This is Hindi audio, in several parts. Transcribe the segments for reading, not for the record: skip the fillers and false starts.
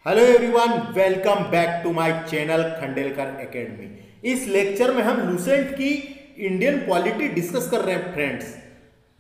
Hello everyone, welcome back to my channel Khandelkar academy. इस लेक्चर में हम लूसेंट की इंडियन पॉलिटी डिस्कस कर रहे हैं फ्रेंड्स।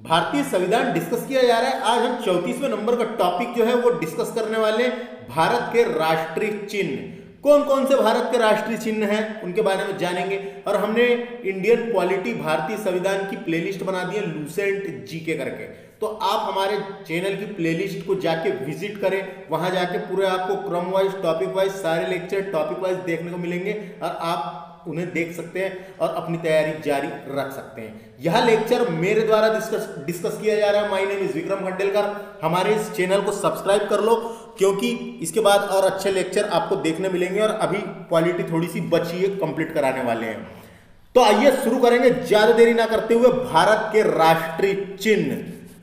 भारतीय संविधान डिस्कस किया जा रहा है। आज हम 34वें नंबर का टॉपिक जो है वो डिस्कस करने वाले हैं, भारत के राष्ट्रीय चिन्ह। कौन कौन से भारत के राष्ट्रीय चिन्ह हैं उनके बारे में जानेंगे। और हमने इंडियन पॉलिटी भारतीय संविधान की प्लेलिस्ट बना दी है लूसेंट जीके करके, तो आप हमारे चैनल की प्लेलिस्ट को जाके विजिट करें। वहां जाके पूरे आपको क्रम वाइज, टॉपिक वाइज सारे लेक्चर टॉपिक वाइज देखने को मिलेंगे और आप उन्हें देख सकते हैं और अपनी तैयारी जारी रख सकते हैं। यह लेक्चर मेरे द्वारा डिस्कस किया जा रहा है। My name is Vikram Khandelkar. हमारे इस चैनल को सब्सक्राइब कर लो, क्योंकि इसके बाद और अच्छे लेक्चर आपको देखने मिलेंगे। और अभी पॉलिटी थोड़ी सी बची है, कंप्लीट कराने वाले हैं। तो आइए शुरू करेंगे ज्यादा देरी ना करते हुए। भारत के राष्ट्रीय चिन्ह,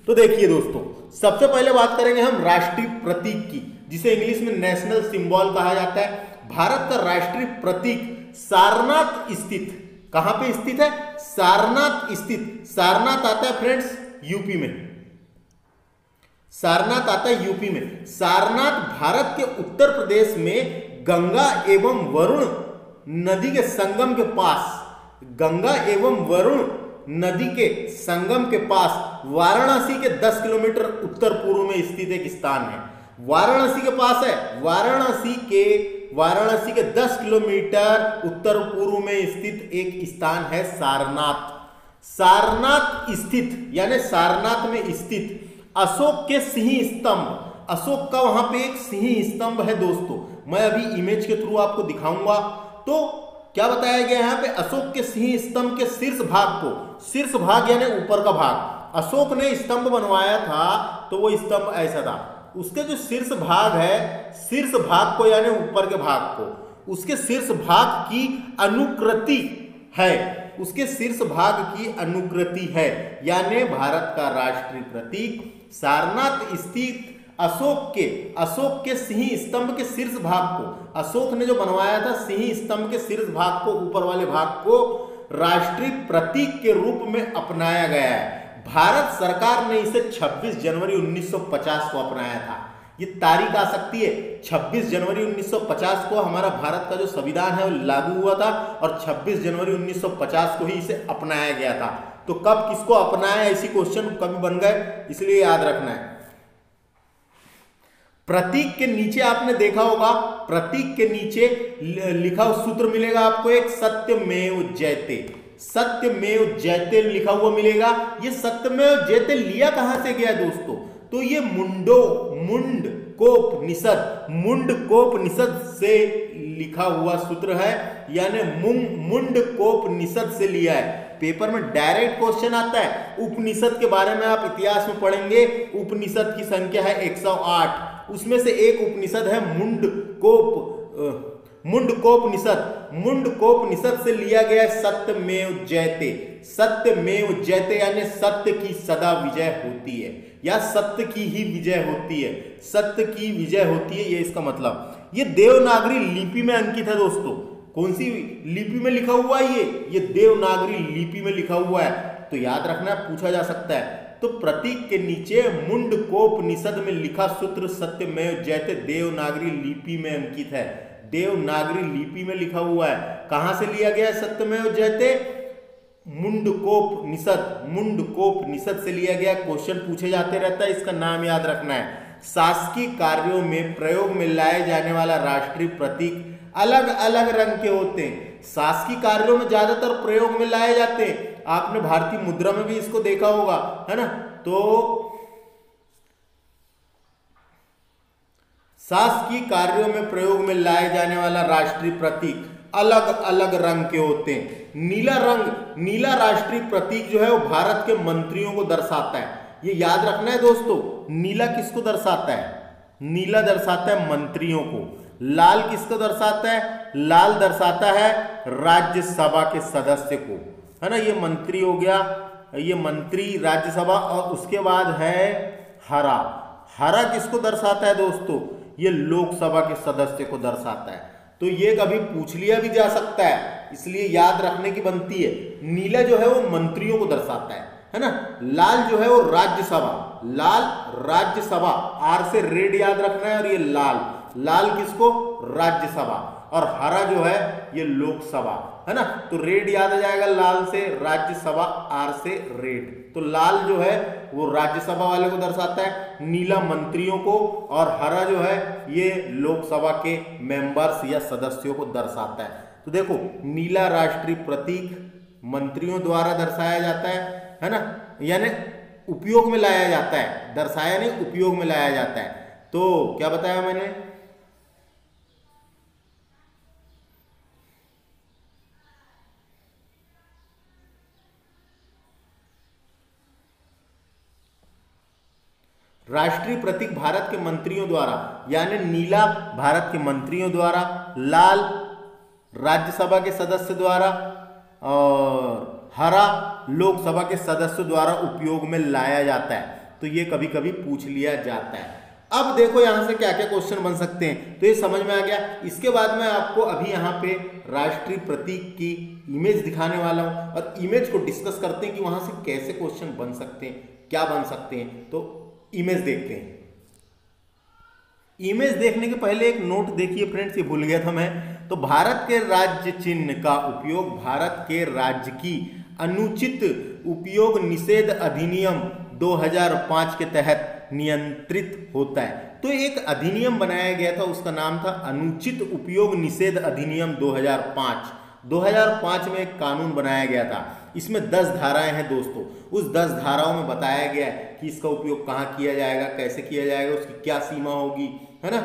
तो देखिए दोस्तों, सबसे पहले बात करेंगे हम राष्ट्रीय प्रतीक की, जिसे इंग्लिश में नेशनल सिंबल कहा जाता है। भारत का राष्ट्रीय प्रतीक सारनाथ स्थित, कहां पे स्थित है? सारनाथ स्थित। सारनाथ आता है फ्रेंड्स यूपी में। सारनाथ आता है यूपी में। सारनाथ भारत के उत्तर प्रदेश में गंगा एवं वरुण नदी के संगम के पास, गंगा एवं वरुण नदी के संगम के पास वाराणसी के 10 किलोमीटर उत्तर पूर्व में स्थित एक स्थान है। वाराणसी के पास है। वाराणसी के 10 किलोमीटर उत्तर पूर्व में स्थित एक स्थान है सारनाथ। सारनाथ स्थित यानी सारनाथ में स्थित अशोक के सिंह स्तंभ, अशोक का वहां पे एक सिंह स्तंभ है दोस्तों। मैं अभी इमेज के थ्रू आपको दिखाऊंगा। तो क्या बताया गया यहाँ पे? अशोक के सिंह स्तंभ के शीर्ष भाग को, शीर्ष भाग यानी ऊपर का भाग, अशोक ने स्तंभ बनवाया था तो वो स्तंभ ऐसा था। उसके जो शीर्ष भाग है, शीर्ष भाग को यानी ऊपर के भाग को, उसके शीर्ष भाग की अनुकृति है, उसके शीर्ष भाग की अनुकृति है। यानी भारत का राष्ट्रीय प्रतीक सारनाथ स्थित अशोक के सिंह स्तंभ के शीर्ष भाग को, अशोक ने जो बनवाया था सिंह स्तंभ के शीर्ष भाग को, ऊपर वाले भाग को राष्ट्रीय प्रतीक के रूप में अपनाया गया है। भारत सरकार ने इसे 26 जनवरी 1950 को अपनाया था। ये तारीख आ सकती है, 26 जनवरी 1950 को हमारा भारत का जो संविधान है वो लागू हुआ था और 26 जनवरी 1950 को ही इसे अपनाया गया था। तो कब किसको अपनाया, इसी क्वेश्चन कभी बन गए, इसलिए याद रखना है। प्रतीक के नीचे आपने देखा होगा, प्रतीक के नीचे लिखा हुआ सूत्र मिलेगा आपको, एक सत्यमेव जयते। सत्यमेव जयते लिखा हुआ मिलेगा। ये सत्यमेव जयते लिया कहां से गया दोस्तों? तो ये मुंडकोपनिषद से लिखा हुआ सूत्र है, यानी मुंडकोपनिषद से लिया है। पेपर में डायरेक्ट क्वेश्चन आता है। उपनिषद के बारे में आप इतिहास में पढ़ेंगे। उपनिषद की संख्या है 108, उसमें से एक उपनिषद है मुंडकोपनिषद से लिया गया सत्यमेव जयते। सत्यमेव जयते यानी सत्य की सदा विजय होती है, या सत्य की ही विजय होती है, सत्य की विजय होती है, ये इसका मतलब। ये देवनागरी लिपि में अंकित है दोस्तों। कौन सी लिपि में लिखा हुआ है ये देवनागरी लिपि में लिखा हुआ है। तो याद रखना, पूछा जा सकता है। तो प्रतीक के नीचे मुंडकोपनिषद में लिखा सूत्र सत्यमेव जयते देवनागरी लिपि में अंकित है। देवनागरी लिपि में लिखा हुआ है। कहां से लिया गया है सत्यमेव जयते? मुंडकोपनिषद से लिया गया। क्वेश्चन पूछे जाते रहता है, इसका नाम याद रखना है। शासकीय कार्यों में प्रयोग में लाए जाने वाला राष्ट्रीय प्रतीक अलग अलग रंग के होते हैं। शासकीय कार्यों में ज्यादातर प्रयोग में लाए जाते हैं। आपने भारतीय मुद्रा में भी इसको देखा होगा, है ना? तो शासकीय कार्यों में प्रयोग में लाए जाने वाला राष्ट्रीय प्रतीक अलग अलग रंग के होते हैं। नीला राष्ट्रीय प्रतीक जो है वो भारत के मंत्रियों को दर्शाता है। ये याद रखना है दोस्तों। नीला किसको दर्शाता है? नीला दर्शाता है मंत्रियों को। लाल किसको दर्शाता है? लाल दर्शाता है राज्यसभा के सदस्य को, है ना? ये मंत्री हो गया, ये मंत्री राज्यसभा। और उसके बाद है हरा। हरा किसको दर्शाता है दोस्तों? ये लोकसभा के सदस्य को दर्शाता है। तो ये कभी पूछ लिया भी जा सकता है, इसलिए याद रखने की बनती है। नीला जो है वो मंत्रियों को दर्शाता है ना? लाल जो है वो राज्यसभा, लाल राज्यसभा, आर से रेड याद रखना है। और ये लाल लाल किसको? राज्यसभा, और हरा जो है ये लोकसभा, है ना। तो रेड याद आ जाएगा लाल से, राज्यसभा आर से रेड। तो लाल जो है वो राज्यसभा वाले को दर्शाता है, नीला मंत्रियों को, और हरा जो है ये लोकसभा के मेंबर्स या सदस्यों को दर्शाता है। तो देखो नीला राष्ट्रीय प्रतीक मंत्रियों द्वारा दर्शाया जाता है ना, यानी उपयोग में लाया जाता है, दर्शाया नहीं, उपयोग में लाया जाता है। तो क्या बताया मैंने? राष्ट्रीय प्रतीक भारत के मंत्रियों द्वारा, यानी नीला भारत के मंत्रियों द्वारा, लाल राज्यसभा के सदस्य द्वारा, और हरा लोकसभा के सदस्यों द्वारा उपयोग में लाया जाता है। तो ये कभी कभी पूछ लिया जाता है। अब देखो यहां से क्या क्या क्वेश्चन बन सकते हैं, तो ये समझ में आ गया। इसके बाद मैं आपको अभी यहाँ पे राष्ट्रीय प्रतीक की इमेज दिखाने वाला हूं, और इमेज को डिस्कस करते हैं कि वहां से कैसे क्वेश्चन बन सकते हैं, क्या बन सकते हैं। तो इमेज देखते हैं। इमेज देखने के पहले एक नोट देखिए फ्रेंड्स, ये भूल गया था मैं। तो भारत के राज्य चिन्ह का उपयोग भारत के राज्य की अनुचित उपयोग निषेध अधिनियम 2005 के तहत नियंत्रित होता है। तो एक अधिनियम बनाया गया था, उसका नाम था अनुचित उपयोग निषेध अधिनियम 2005। 2005 में एक कानून बनाया गया था। इसमें 10 धाराएं हैं दोस्तों। उस 10 धाराओं में बताया गया है कि इसका उपयोग कहाँ किया जाएगा, कैसे किया जाएगा, उसकी क्या सीमा होगी, है ना।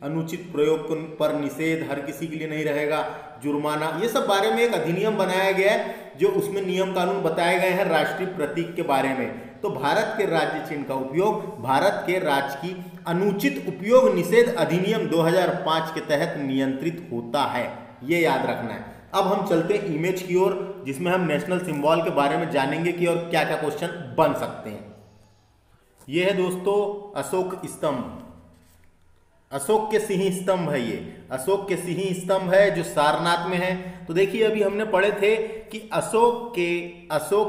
अनुचित प्रयोग पर निषेध, हर किसी के लिए नहीं रहेगा, जुर्माना, ये सब बारे में एक अधिनियम बनाया गया है, जो उसमें नियम कानून बताए गए हैं राष्ट्रीय प्रतीक के बारे में। तो भारत के राज्य चिन्ह का उपयोग भारत के राज्य की अनुचित उपयोग निषेध अधिनियम 2005 के तहत नियंत्रित होता है, ये याद रखना है। अब हम चलते हैं इमेज की ओर, जिसमें हम नेशनल सिंबल के बारे में जानेंगे कि और क्या क्या क्वेश्चन बन सकते हैं। यह है दोस्तों अशोक स्तंभ, अशोक के सिंह स्तंभ है। ये अशोक के सिंह स्तंभ है जो सारनाथ में है। तो देखिए अभी हमने पढ़े थे कि अशोक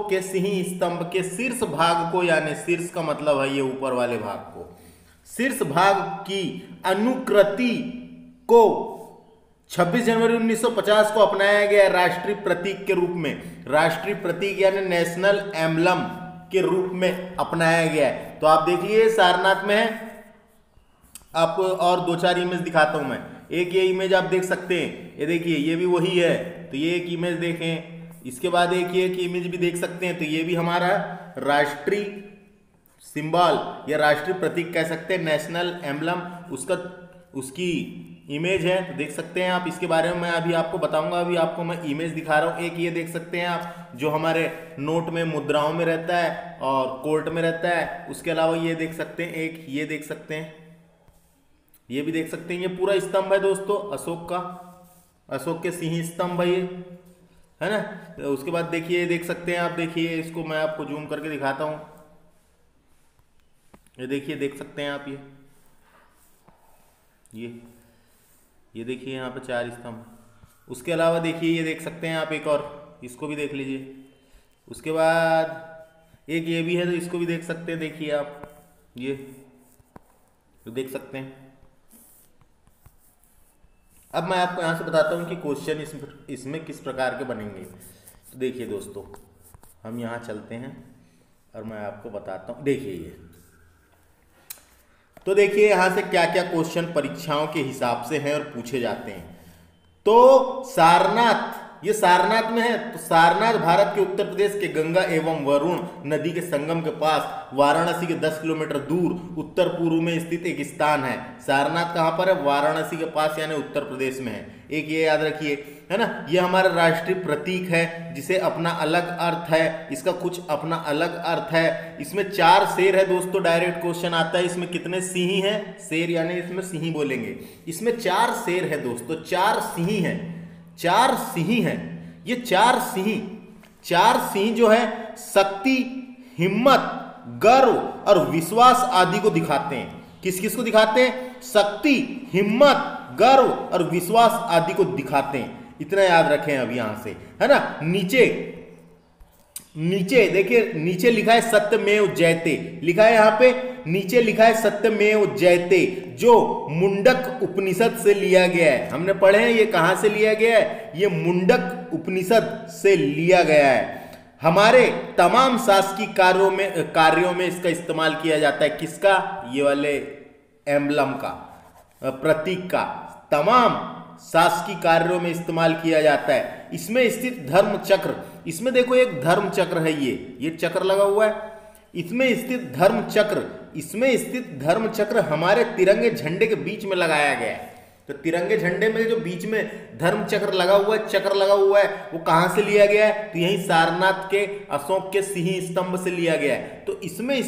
के सिंह स्तंभ के शीर्ष भाग को, यानी शीर्ष का मतलब है ये ऊपर वाले भाग को, शीर्ष भाग की अनुकृति को 26 जनवरी 1950 को अपनाया गया राष्ट्रीय प्रतीक के रूप में, राष्ट्रीय प्रतीक यानी नेशनल एम्बलम के रूप में अपनाया गया है। तो आप देखिए सारनाथ में है। आपको और 2-4 इमेज दिखाता हूं मैं। एक ये इमेज आप देख सकते हैं, ये देखिए ये भी वही है। तो ये एक इमेज देखें, इसके बाद एक ये इमेज भी देख सकते हैं। तो ये भी हमारा राष्ट्रीय सिंबल या राष्ट्रीय प्रतीक कह सकते हैं, नेशनल एम्बलम, उसकी इमेज है। तो देख सकते हैं आप। इसके बारे में मैं अभी आपको बताऊंगा। अभी आपको मैं इमेज दिखा रहा हूं। एक ये देख सकते हैं आप, जो हमारे नोट में मुद्राओं में रहता है और कोर्ट में रहता है। उसके अलावा ये देख सकते हैं, एक ये देख सकते हैं, ये भी देख सकते हैं। ये पूरा स्तंभ है दोस्तों अशोक का, अशोक के सिंह स्तंभ है ये, है ना। तो उसके बाद देखिए देख सकते हैं आप, देखिए इसको मैं आपको जूम करके दिखाता हूं। ये देखिए देख सकते हैं आप, ये देखिए यहाँ पे 4 स्तंभ। उसके अलावा देखिए ये देख सकते हैं आप एक और, इसको भी देख लीजिए। उसके बाद एक ये भी है, तो इसको भी देख सकते हैं। देखिए आप ये तो देख सकते हैं। अब मैं आपको यहाँ से बताता हूँ कि क्वेश्चन इसमें किस प्रकार के बनेंगे। तो देखिए दोस्तों, हम यहाँ चलते हैं और मैं आपको बताता हूँ। देखिए ये तो देखिए यहाँ से क्या क्या क्वेश्चन परीक्षाओं के हिसाब से हैं और पूछे जाते हैं। तो सारनाथ, ये सारनाथ में है। तो सारनाथ भारत के उत्तर प्रदेश के गंगा एवं वरुण नदी के संगम के पास वाराणसी के 10 किलोमीटर दूर उत्तर पूर्व में स्थित एक स्थान है। सारनाथ कहाँ पर है? वाराणसी के पास, यानी उत्तर प्रदेश में है। एक ये याद रखिए, है ना। ये हमारा राष्ट्रीय प्रतीक है, जिसे अपना अलग अर्थ है, इसका कुछ अपना अलग अर्थ है। इसमें 4 शेर है दोस्तों। डायरेक्ट क्वेश्चन आता है, इसमें कितने सिंह हैं? शेर यानी इसमें सिंह बोलेंगे। इसमें 4 शेर है दोस्तों, 4 सिंह हैं, 4 सिंह हैं। ये 4 सिंह जो है शक्ति, हिम्मत, गर्व और विश्वास आदि को दिखाते हैं। किस किस को दिखाते हैं? शक्ति, हिम्मत, गर्व और विश्वास आदि को दिखाते हैं। इतना याद रखें अब यहां से, है ना। नीचे नीचे देखिए, नीचे लिखा है सत्यमेव जयते, लिखा है यहां पे, नीचे लिखा है सत्यमेव जयते, जो मुंडक उपनिषद से लिया गया है। हमने पढ़े हैं ये कहां से लिया गया है, ये मुंडक उपनिषद से लिया गया है। हमारे तमाम शासकीय कार्यों में इसका इस्तेमाल किया जाता है। किसका, ये वाले एम्बलम का, प्रतीक का तमाम शासकीय कार्यों में इस्तेमाल किया जाता है। इसमें स्थित धर्म चक्र, इसमें देखो एक धर्म चक्र है, ये चक्र लगा हुआ है, इसमें स्थित धर्म चक्र, इसमें स्थित धर्म चक्र हमारे तिरंगे झंडे के बीच में लगाया गया है। तो तिरंगे झंडे में जो बीच में धर्म चक्र लगा हुआ है, चक्र लगा हुआ है, वो कहां से लिया गया है, तो यही सारनाथ के अशोक के सिंह स्तंभ से लिया गया है। तो इसमें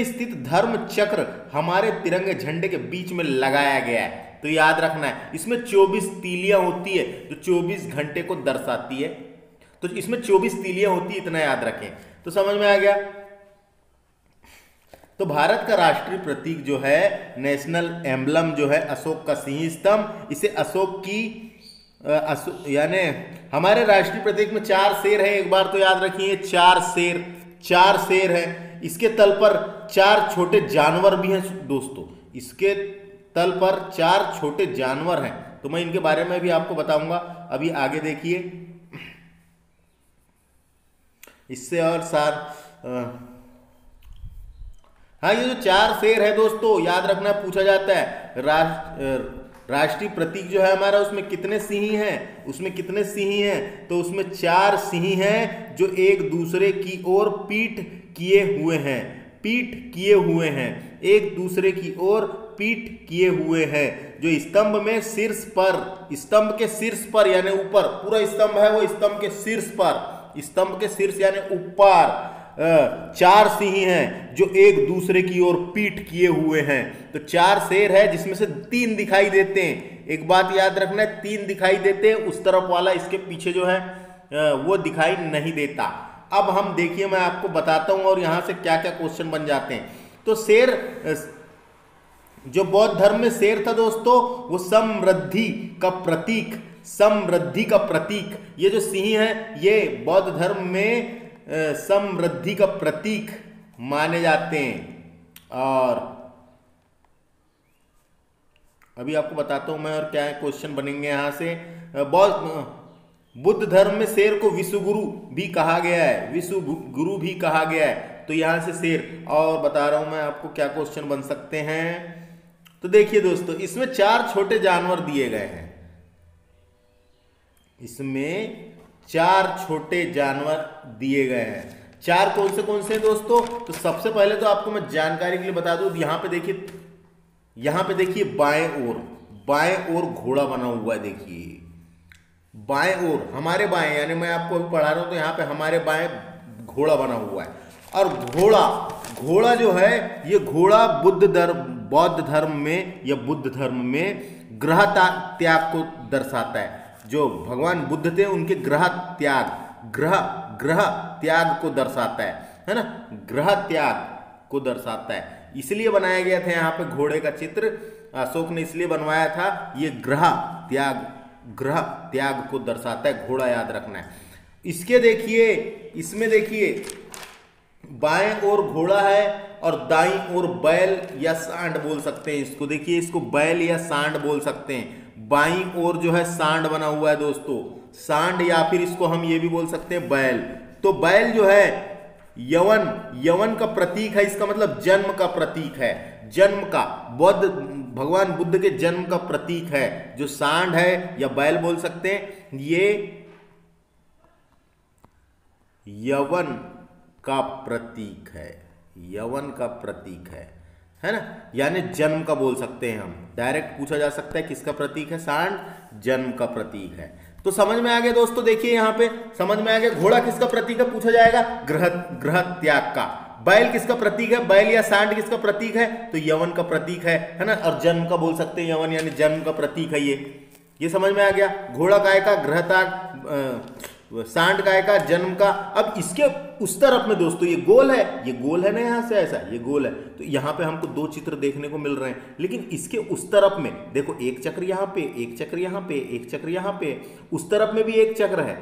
स्थित धर्म चक्र हमारे तिरंगे झंडे के बीच में लगाया गया है। तो याद रखना है, इसमें 24 तीलियां होती है जो 24 घंटे को दर्शाती है। तो इसमें 24 तीलियां होती है, इतना याद रखें। तो समझ में आ गया। तो भारत का राष्ट्रीय प्रतीक जो है, नेशनल एम्बलम जो है, अशोक का सिंह स्तंभ, इसे अशोक की यानी हमारे राष्ट्रीय प्रतीक में 4 शेर है, एक बार तो याद रखिए, 4 शेर है। इसके तल पर 4 छोटे जानवर भी हैं दोस्तों, इसके तल पर 4 छोटे जानवर हैं। तो मैं इनके बारे में भी आपको बताऊंगा, अभी आगे देखिए। इससे और हाँ, ये जो 4 शेर है दोस्तों, याद रखना, पूछा जाता है राष्ट्रीय प्रतीक जो है हमारा, उसमें कितने सिंह हैं, उसमें कितने सिंह हैं, तो उसमें 4 सिंह हैं जो एक दूसरे की ओर पीठ किए हुए हैं, एक दूसरे की ओर पीठ किए हुए हैं, जो स्तंभ में शीर्ष पर, स्तंभ के शीर्ष पर यानी ऊपर, पूरा स्तंभ है वो स्तंभ के शीर्ष पर, स्तंभ के शीर्ष यानी ऊपर 4 सिंह हैं जो एक दूसरे की ओर पीठ किए हुए हैं। तो 4 शेर है जिसमें से 3 दिखाई देते हैं। एक बात याद रखना है, 3 दिखाई देते हैं, उस तरफ वाला इसके पीछे जो है वो दिखाई नहीं देता। अब हम देखिए, मैं आपको बताता हूं और यहां से क्या क्या क्वेश्चन बन जाते हैं। तो शेर, जो बौद्ध धर्म में शेर था दोस्तों, वो समृद्धि का प्रतीक, ये जो सिंह है ये बौद्ध धर्म में समृद्धि का प्रतीक माने जाते हैं। और अभी आपको बताता हूं मैं और क्या क्वेश्चन बनेंगे यहां से। बुद्ध धर्म में शेर को विश्वगुरु भी कहा गया है, तो यहां से शेर। और बता रहा हूं मैं आपको क्या क्वेश्चन बन सकते हैं। तो देखिए दोस्तों, इसमें 4 छोटे जानवर दिए गए हैं, इसमें 4 छोटे जानवर दिए गए हैं। 4 कौन से दोस्तों, तो सबसे पहले तो आपको मैं जानकारी के लिए बता दूं, यहां पे देखिए बाएं ओर घोड़ा बना हुआ है। देखिए बाएं ओर, हमारे बाएं, यानी मैं आपको अभी पढ़ा रहा हूं तो यहां पे हमारे बाएं घोड़ा बना हुआ है। और घोड़ा जो है, ये घोड़ा बौद्ध धर्म में ग्रह त्याग को दर्शाता है। जो भगवान बुद्ध थे उनके ग्रह त्याग को दर्शाता है ना, ग्रह त्याग को दर्शाता है, इसलिए बनाया गया था यहाँ पे घोड़े का चित्र। अशोक ने इसलिए बनवाया था, ये ग्रह त्याग को दर्शाता है, घोड़ा याद रखना है। इसमें देखिए बाएं ओर घोड़ा है और दाईं ओर बैल या सांड बोल सकते हैं इसको। देखिए इसको बैल या सांड बोल सकते हैं। बाईं ओर जो है सांड बना हुआ है दोस्तों, सांड, या फिर इसको हम ये भी बोल सकते हैं बैल। तो बैल जो है यवन का प्रतीक है, इसका मतलब जन्म का प्रतीक है, जन्म का, भगवान बुद्ध के जन्म का प्रतीक है। जो सांड है या बैल बोल सकते हैं, ये यवन का प्रतीक है ना, यानी जन्म का बोल सकते हैं हम। डायरेक्ट पूछा जा सकता है किसका प्रतीक है, सांड जन्म का प्रतीक है। तो समझ में आ गया दोस्तों। देखिए यहाँ पे समझ में आ गया, घोड़ा किसका प्रतीक है पूछा जाएगा, ग्रह त्याग का। बैल किसका प्रतीक है, बैल या सांड किसका प्रतीक है, तो यवन का प्रतीक है ना। और जन्म का बोल सकते हैं, यवन यानी जन्म का प्रतीक है ये समझ में आ गया। घोड़ा काय का, ग्रह त्याग, सांड काय का, जन्म का। अब इसके उस तरफ में दोस्तों ये गोल है ना, यहां से ऐसा ये गोल है। तो यहां पे हमको 2 चित्र देखने को मिल रहे हैं, लेकिन इसके उस तरफ में देखो, एक चक्र यहां पे, एक चक्र यहां पे, एक चक्र यहां पे, उस तरफ में भी एक चक्र है।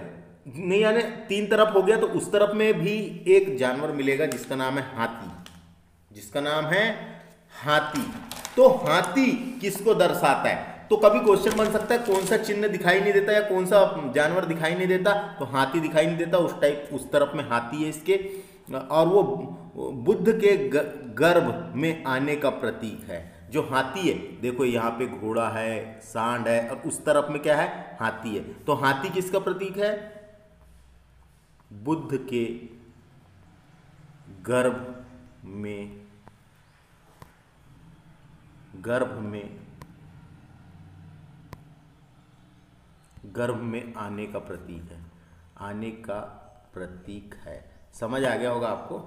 नहीं, यानी 3 तरफ हो गया तो उस तरफ में भी एक जानवर मिलेगा जिसका नाम है हाथी, जिसका नाम है हाथी। तो हाथी किसको दर्शाता है? तो कभी क्वेश्चन बन सकता है कौन सा चिन्ह दिखाई नहीं देता या कौन सा जानवर दिखाई नहीं देता, तो हाथी दिखाई नहीं देता, उस टाइप उस तरफ में हाथी है इसके, और वो बुद्ध के गर्भ में आने का प्रतीक है। जो हाथी है, देखो यहाँ पे घोड़ा है, सांड है, और उस तरफ में क्या है? हाथी है। तो हाथी किसका प्रतीक है? बुद्ध के गर्भ में आने का प्रतीक है, आने का प्रतीक है। समझ आ गया होगा आपको?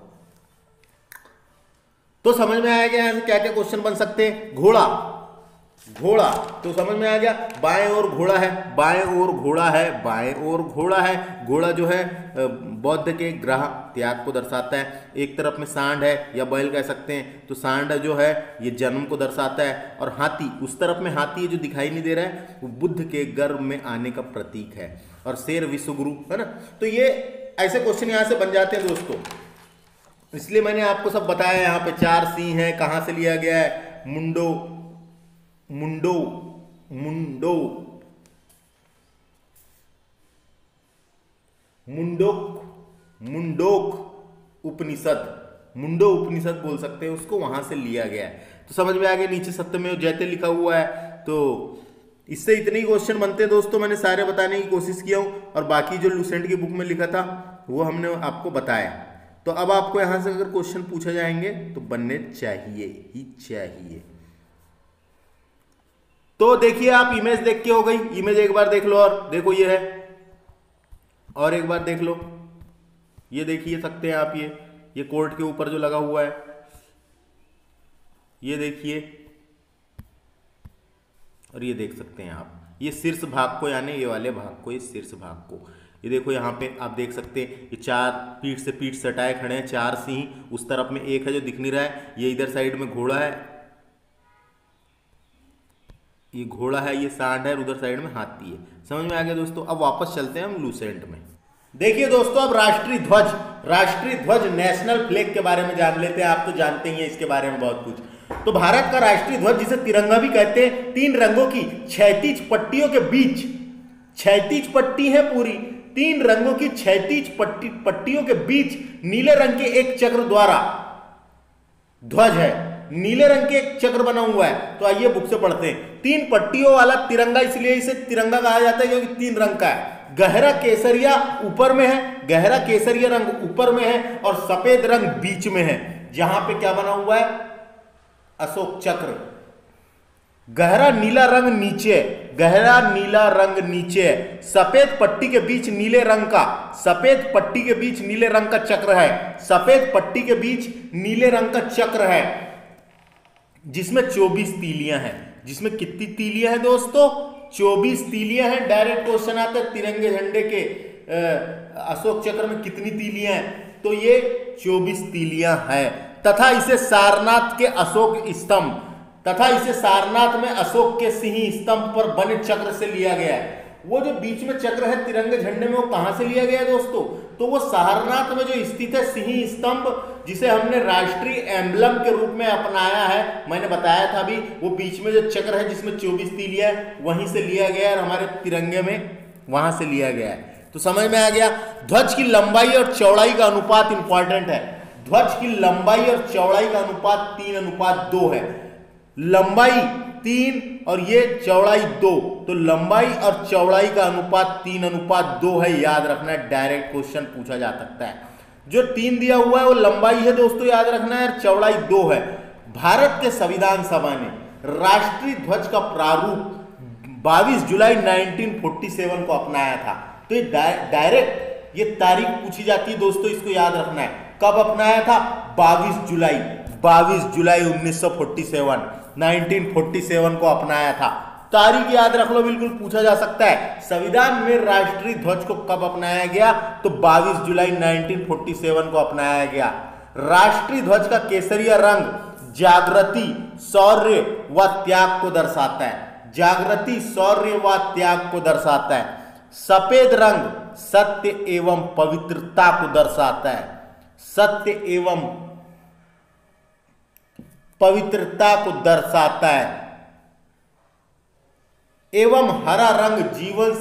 तो समझ में आया गया यहाँ से क्या क्या क्वेश्चन बन सकते हैं। घोड़ा, घोड़ा तो समझ में आ गया, बाएं ओर घोड़ा है, बाएं ओर घोड़ा है, बाएं ओर घोड़ा है। घोड़ा जो है बौद्ध के ग्रह त्याग को दर्शाता है। एक तरफ में सांड है या बैल कह सकते हैं, तो सांड जो है ये जन्म को दर्शाता है, और हाथी उस तरफ में हाथी है जो दिखाई नहीं दे रहा है, वो बुद्ध के गर्भ में आने का प्रतीक है। और शेर विश्वगुरु है ना। तो ये ऐसे क्वेश्चन यहाँ से बन जाते हैं दोस्तों, इसलिए मैंने आपको सब बताया। यहाँ पे 4 सिंह है, कहाँ से लिया गया है? मुंडोक उपनिषद बोल सकते हैं उसको, वहां से लिया गया है। तो समझ में आ गया। नीचे सत्यमेव जयते लिखा हुआ है, तो इससे इतने ही क्वेश्चन बनते हैं दोस्तों। मैंने सारे बताने की कोशिश किया हूं, और बाकी जो लुसेंट की बुक में लिखा था वो हमने आपको बताया। तो अब आपको यहां से अगर क्वेश्चन पूछे जाएंगे तो बनने चाहिए ही चाहिए। तो देखिए, आप इमेज देख के हो गई, इमेज एक बार देख लो, और देखो ये है, और एक बार देख लो, ये देखिए सकते हैं आप, ये कोर्ट के ऊपर जो लगा हुआ है, ये देखिए, और ये देख सकते हैं आप, ये शीर्ष भाग को, यानी ये वाले भाग को, ये शीर्ष भाग को, ये देखो यहाँ पे आप देख सकते हैं, ये 4 पीठ से पीठ सटाए खड़े हैं, 4 सिंह। उस तरफ में एक है जो दिख नहीं रहा है, ये इधर साइड में घोड़ा है, ये घोड़ा है, ये सांड है, और उधर साइड में हाथी है। समझ में आ गया दोस्तों? अब वापस चलते हैं हम लूसेंट में। देखिए दोस्तों, अब राष्ट्रीय ध्वज नेशनल फ्लैग के बारे में जान लेते हैं। आप तो जानते ही हैं इसके बारे में बहुत कुछ। तो भारत का राष्ट्रीय ध्वज, जिसे तिरंगा भी कहते हैं, 3 रंगों की क्षैतिज पट्टियों के बीच, क्षैतिज पट्टी है पूरी, 3 रंगों की क्षैतिज पट्टियों के बीच नीले रंग के एक चक्र द्वारा ध्वज है। नीले रंग के एक चक्र बना हुआ है। तो आइए बुक से पढ़ते हैं। 3 पट्टियों वाला तिरंगा, इसलिए इसे तिरंगा कहा जाता है क्योंकि 3 रंग का है। गहरा केसरिया ऊपर में है, गहरा केसरिया रंग ऊपर में है, और सफेद रंग बीच में है, जहां पे क्या बना हुआ है? अशोक चक्र। गहरा नीला रंग नीचे, गहरा नीला रंग नीचे, सफेद पट्टी के बीच नीले रंग का, सफेद पट्टी के बीच नीले रंग का चक्र है, सफेद पट्टी के बीच नीले रंग का चक्र है, जिसमें 24 तीलियां हैं। जिसमें कितनी तीलियां हैं दोस्तों? 24 तीलियां हैं। डायरेक्ट क्वेश्चन आता है तिरंगे झंडे के अशोक चक्र में कितनी तीलियां हैं? तो ये 24 तीलियां हैं। तथा इसे सारनाथ के अशोक स्तंभ, तथा इसे सारनाथ में अशोक के सिंह स्तंभ पर बने चक्र से लिया गया है। वो जो बीच में चक्र है तिरंगे झंडे में, वो कहां से लिया गया है दोस्तों? तो वो सारनाथ में जो स्थित है सिंह स्तंभ, जिसे हमने राष्ट्रीय एम्बलम के रूप में अपनाया है। मैंने बताया था अभी, वो बीच में जो चक्र है जिसमें 24 तीलियां है, वहीं से लिया गया है, और हमारे तिरंगे में वहां से लिया गया है। तो समझ में आ गया। ध्वज की लंबाई और चौड़ाई का अनुपात इंपॉर्टेंट है। ध्वज की लंबाई और चौड़ाई का अनुपात 3:2 है। लंबाई 3 और ये चौड़ाई 2, तो लंबाई और चौड़ाई का अनुपात 3:2 है। याद रखना है, डायरेक्ट क्वेश्चन पूछा जा सकता है। जो 3 दिया हुआ है वो लंबाई है दोस्तों, याद रखना है, और चौड़ाई 2 है। भारत के संविधान सभा ने राष्ट्रीय ध्वज का प्रारूप 22 जुलाई 1947 को अपनाया था। तो ये डायरेक्ट ये तारीख पूछी जाती है दोस्तों, इसको याद रखना है। कब अपनाया था? 22 जुलाई 1947 को अपनाया था। तारीख याद रख लो, बिल्कुल पूछा जा सकता है। संविधान में राष्ट्रीय ध्वज को कब अपनाया गया? तो 22 जुलाई 1947 को अपनाया गया। राष्ट्रीय ध्वज का केसरिया रंग जागृति, शौर्य व त्याग को दर्शाता है। जागृति, शौर्य व त्याग को दर्शाता है। सफेद रंग सत्य एवं पवित्रता को दर्शाता है, सत्य एवं पवित्रता को दर्शाता है। एवं हरा रंग जीवन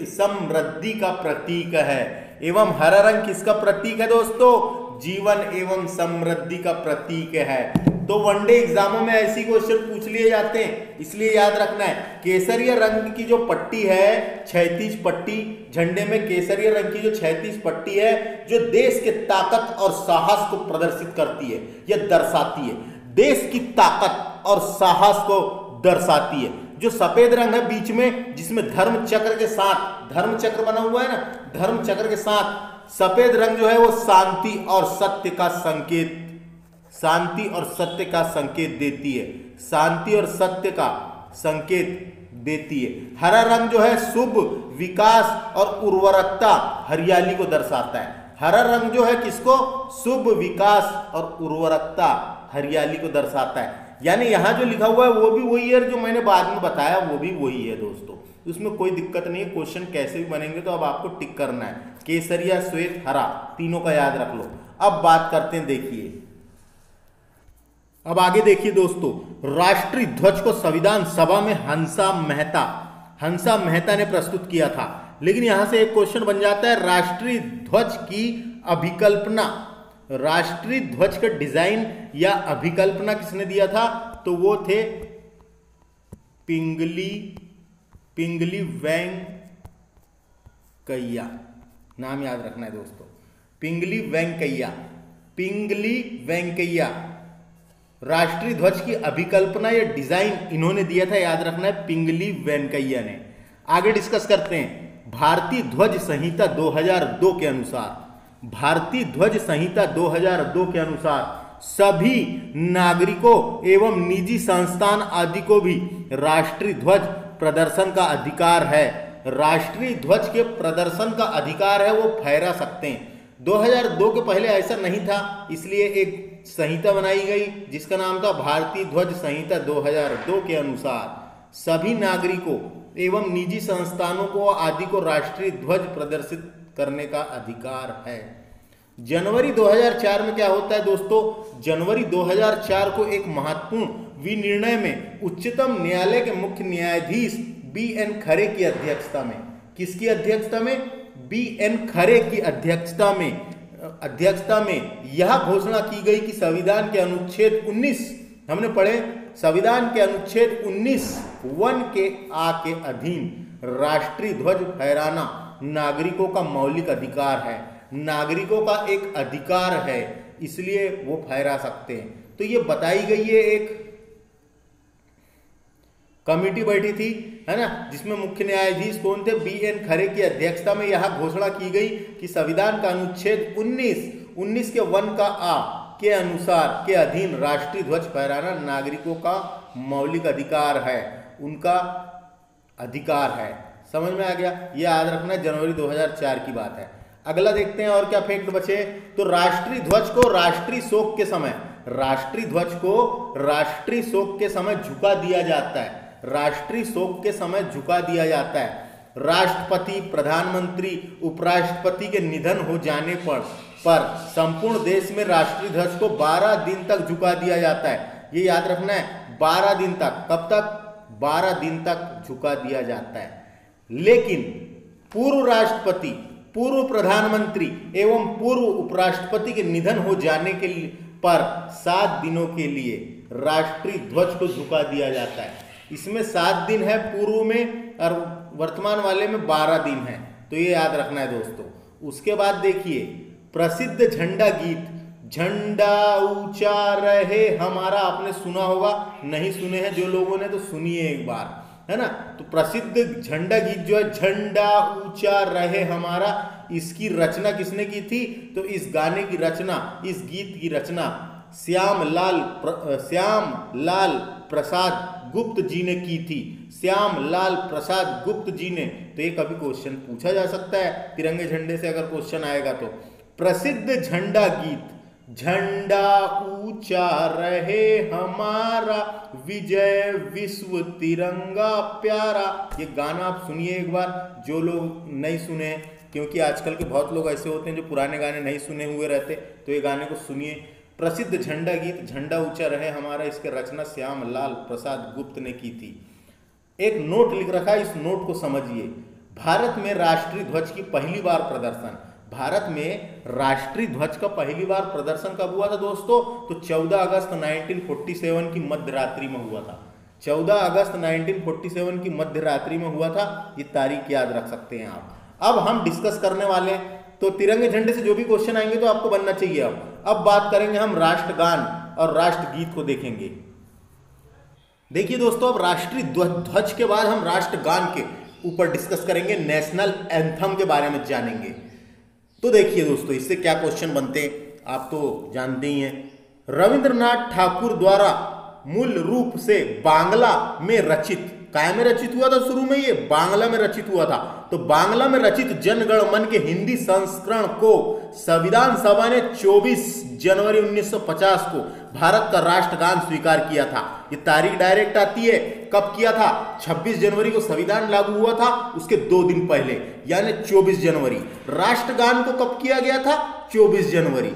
समृद्धि का प्रतीक है। एवं हरा रंग किसका प्रतीक है दोस्तों? जीवन एवं समृद्धि का प्रतीक है। तो वनडे एग्जामों में ऐसी क्वेश्चन पूछ लिए जाते हैं, इसलिए याद रखना है। केसरिया रंग की जो पट्टी है, क्षैतिज पट्टी, झंडे में केसरिया रंग की जो क्षैतिज पट्टी है, जो देश के ताकत और साहस को प्रदर्शित करती है, यह दर्शाती है, देश की ताकत और साहस को दर्शाती है। जो सफेद रंग है बीच में, जिसमें धर्म चक्र के साथ, धर्म चक्र बना हुआ है ना, धर्म चक्र के साथ सफेद रंग जो है वो शांति और सत्य का संकेत, शांति और सत्य का संकेत देती है, शांति और सत्य का संकेत देती है। हरा रंग जो है शुभ, विकास और उर्वरकता, हरियाली को दर्शाता है। हरा रंग जो है किसको? शुभ, विकास और उर्वरकता, हरियाली को दर्शाता है। यानी यहां जो लिखा हुआ है वो भी वही है, जो मैंने बाद में बताया वो भी वही है दोस्तों, उसमें कोई दिक्कत नहीं है। क्वेश्चन कैसे भी बनेंगे तो अब आपको टिक करना है, केसरिया, श्वेत, हरा, तीनों का याद रख लो। अब बात करते हैं, देखिए अब आगे देखिए दोस्तों, राष्ट्रीय ध्वज को संविधान सभा में हंसा मेहता ने प्रस्तुत किया था। लेकिन यहां से एक क्वेश्चन बन जाता है, राष्ट्रीय ध्वज की अभिकल्पना, राष्ट्रीय ध्वज का डिजाइन या अभिकल्पना किसने दिया था? तो वो थे पिंगली वेंकैया, नाम याद रखना है दोस्तों, पिंगली वेंकैया। राष्ट्रीय ध्वज की अभिकल्पना या डिजाइन इन्होंने दिया था, याद रखना है, पिंगली वेंकैया ने। आगे डिस्कस करते हैं। भारतीय ध्वज संहिता 2002 के अनुसार, भारतीय ध्वज संहिता 2002 के अनुसार सभी नागरिकों एवं निजी संस्थान आदि को भी राष्ट्रीय ध्वज प्रदर्शन का अधिकार है। राष्ट्रीय ध्वज के प्रदर्शन का अधिकार है, वो फहरा सकते हैं। 2002 के पहले ऐसा नहीं था, इसलिए एक संहिता बनाई गई जिसका नाम था भारतीय ध्वज संहिता 2002 के अनुसार सभी नागरिकों एवं निजी संस्थानों को आदि को राष्ट्रीय ध्वज प्रदर्शित करने का अधिकार है। जनवरी 2004 में क्या होता है दोस्तों? जनवरी 2004 को एक महत्वपूर्ण विनिर्णय में उच्चतम न्यायालय के मुख्य न्यायाधीश BN खरे की अध्यक्षता में, किसकी अध्यक्षता में? BN खरे की अध्यक्षता में यह घोषणा की गई कि संविधान के अनुच्छेद 19, हमने पढ़े, संविधान के अनुच्छेद 19(1) के आ के अधीन राष्ट्रीय ध्वज फहराना नागरिकों का मौलिक अधिकार है, नागरिकों का एक अधिकार है, इसलिए वो फहरा सकते हैं। तो ये बताई गई है, एक कमेटी बैठी थी, है ना, जिसमें मुख्य न्यायाधीश कौन थे? BN खरे की अध्यक्षता में यह घोषणा की गई कि संविधान का अनुच्छेद 19 के 1 का आ के अनुसार के अधीन राष्ट्रीय ध्वज फहराना नागरिकों का मौलिक अधिकार है, उनका अधिकार है। समझ में आ गया? ये याद रखना, जनवरी 2004 की बात है। अगला देखते हैं और क्या फैक्ट बचे। तो राष्ट्रीय ध्वज को राष्ट्रीय शोक के समय, राष्ट्रीय ध्वज को राष्ट्रीय शोक के समय झुका दिया जाता है, राष्ट्रीय शोक के समय झुका दिया जाता है। राष्ट्रपति, प्रधानमंत्री, उपराष्ट्रपति के निधन हो जाने पर संपूर्ण देश में राष्ट्रीय ध्वज को 12 दिन तक झुका दिया जाता है। ये याद रखना है, 12 दिन तक। कब तक? 12 दिन तक झुका दिया जाता है। लेकिन पूर्व राष्ट्रपति, पूर्व प्रधानमंत्री एवं पूर्व उपराष्ट्रपति के निधन हो जाने के पर 7 दिनों के लिए राष्ट्रीय ध्वज को झुका दिया जाता है। इसमें 7 दिन है पूर्व में और वर्तमान वाले में 12 दिन है, तो ये याद रखना है दोस्तों। उसके बाद देखिए, प्रसिद्ध झंडा गीत, झंडा ऊंचा रहे हमारा, आपने सुना होगा, नहीं सुने हैं जो लोगों ने तो सुनिए एक बार, है ना। तो प्रसिद्ध झंडा गीत जो है, झंडा ऊंचा रहे हमारा, इसकी रचना किसने की थी? तो इस गाने की रचना, इस गीत की रचना श्याम लाल प्रसाद गुप्त जी ने की थी, श्याम लाल प्रसाद गुप्त जी ने। तो ये कभी क्वेश्चन पूछा जा सकता है तिरंगे झंडे से, अगर क्वेश्चन आएगा तो। प्रसिद्ध झंडा गीत, झंडा ऊंचा रहे हमारा विजय विश्व तिरंगा प्यारा। ये गाना आप सुनिए एक बार, जो लोग नहीं सुने, क्योंकि आजकल के बहुत लोग ऐसे होते हैं जो पुराने गाने नहीं सुने हुए रहते, तो ये गाने को सुनिए। प्रसिद्ध झंडा गीत झंडा ऊंचा रहे हमारा, इसके रचना श्याम लाल प्रसाद गुप्त ने की थी। एक नोट लिख रखा है, इस नोट को समझिए। भारत में राष्ट्रीय ध्वज की पहली बार प्रदर्शन, भारत में राष्ट्रीय ध्वज का पहली बार प्रदर्शन कब हुआ था दोस्तों? तो 14 अगस्त 1947 की मध्य रात्रि में हुआ था। 14 अगस्त 1947 की मध्य रात्रि में हुआ था। ये तारीख याद रख सकते हैं आप। अब हम डिस्कस करने वाले हैं, तो तिरंगे झंडे से जो भी क्वेश्चन आएंगे तो आपको बनना चाहिए। अब बात करेंगे हम राष्ट्रगान और राष्ट्रगीत को देखेंगे। देखिए दोस्तों, अब राष्ट्रीय ध्वज के बाद हम राष्ट्रगान के ऊपर डिस्कस करेंगे, नेशनल एंथम के बारे में जानेंगे। तो देखिए दोस्तों, इससे क्या क्वेश्चन बनते हैं आप तो जानते ही हैं। रविंद्रनाथ ठाकुर द्वारा मूल रूप से बांग्ला में रचित, काय में रचित हुआ था? शुरू में ये बांग्ला में रचित हुआ था। तो बांग्ला में रचित जन गण मन के हिंदी संस्करण को संविधान सभा ने 24 जनवरी 1950 को भारत का राष्ट्रगान स्वीकार किया था। ये तारीख डायरेक्ट आती है, कब किया था? 26 जनवरी को संविधान लागू हुआ था, उसके 2 दिन पहले यानी 24 जनवरी। राष्ट्रगान को कब किया गया था? 24 जनवरी।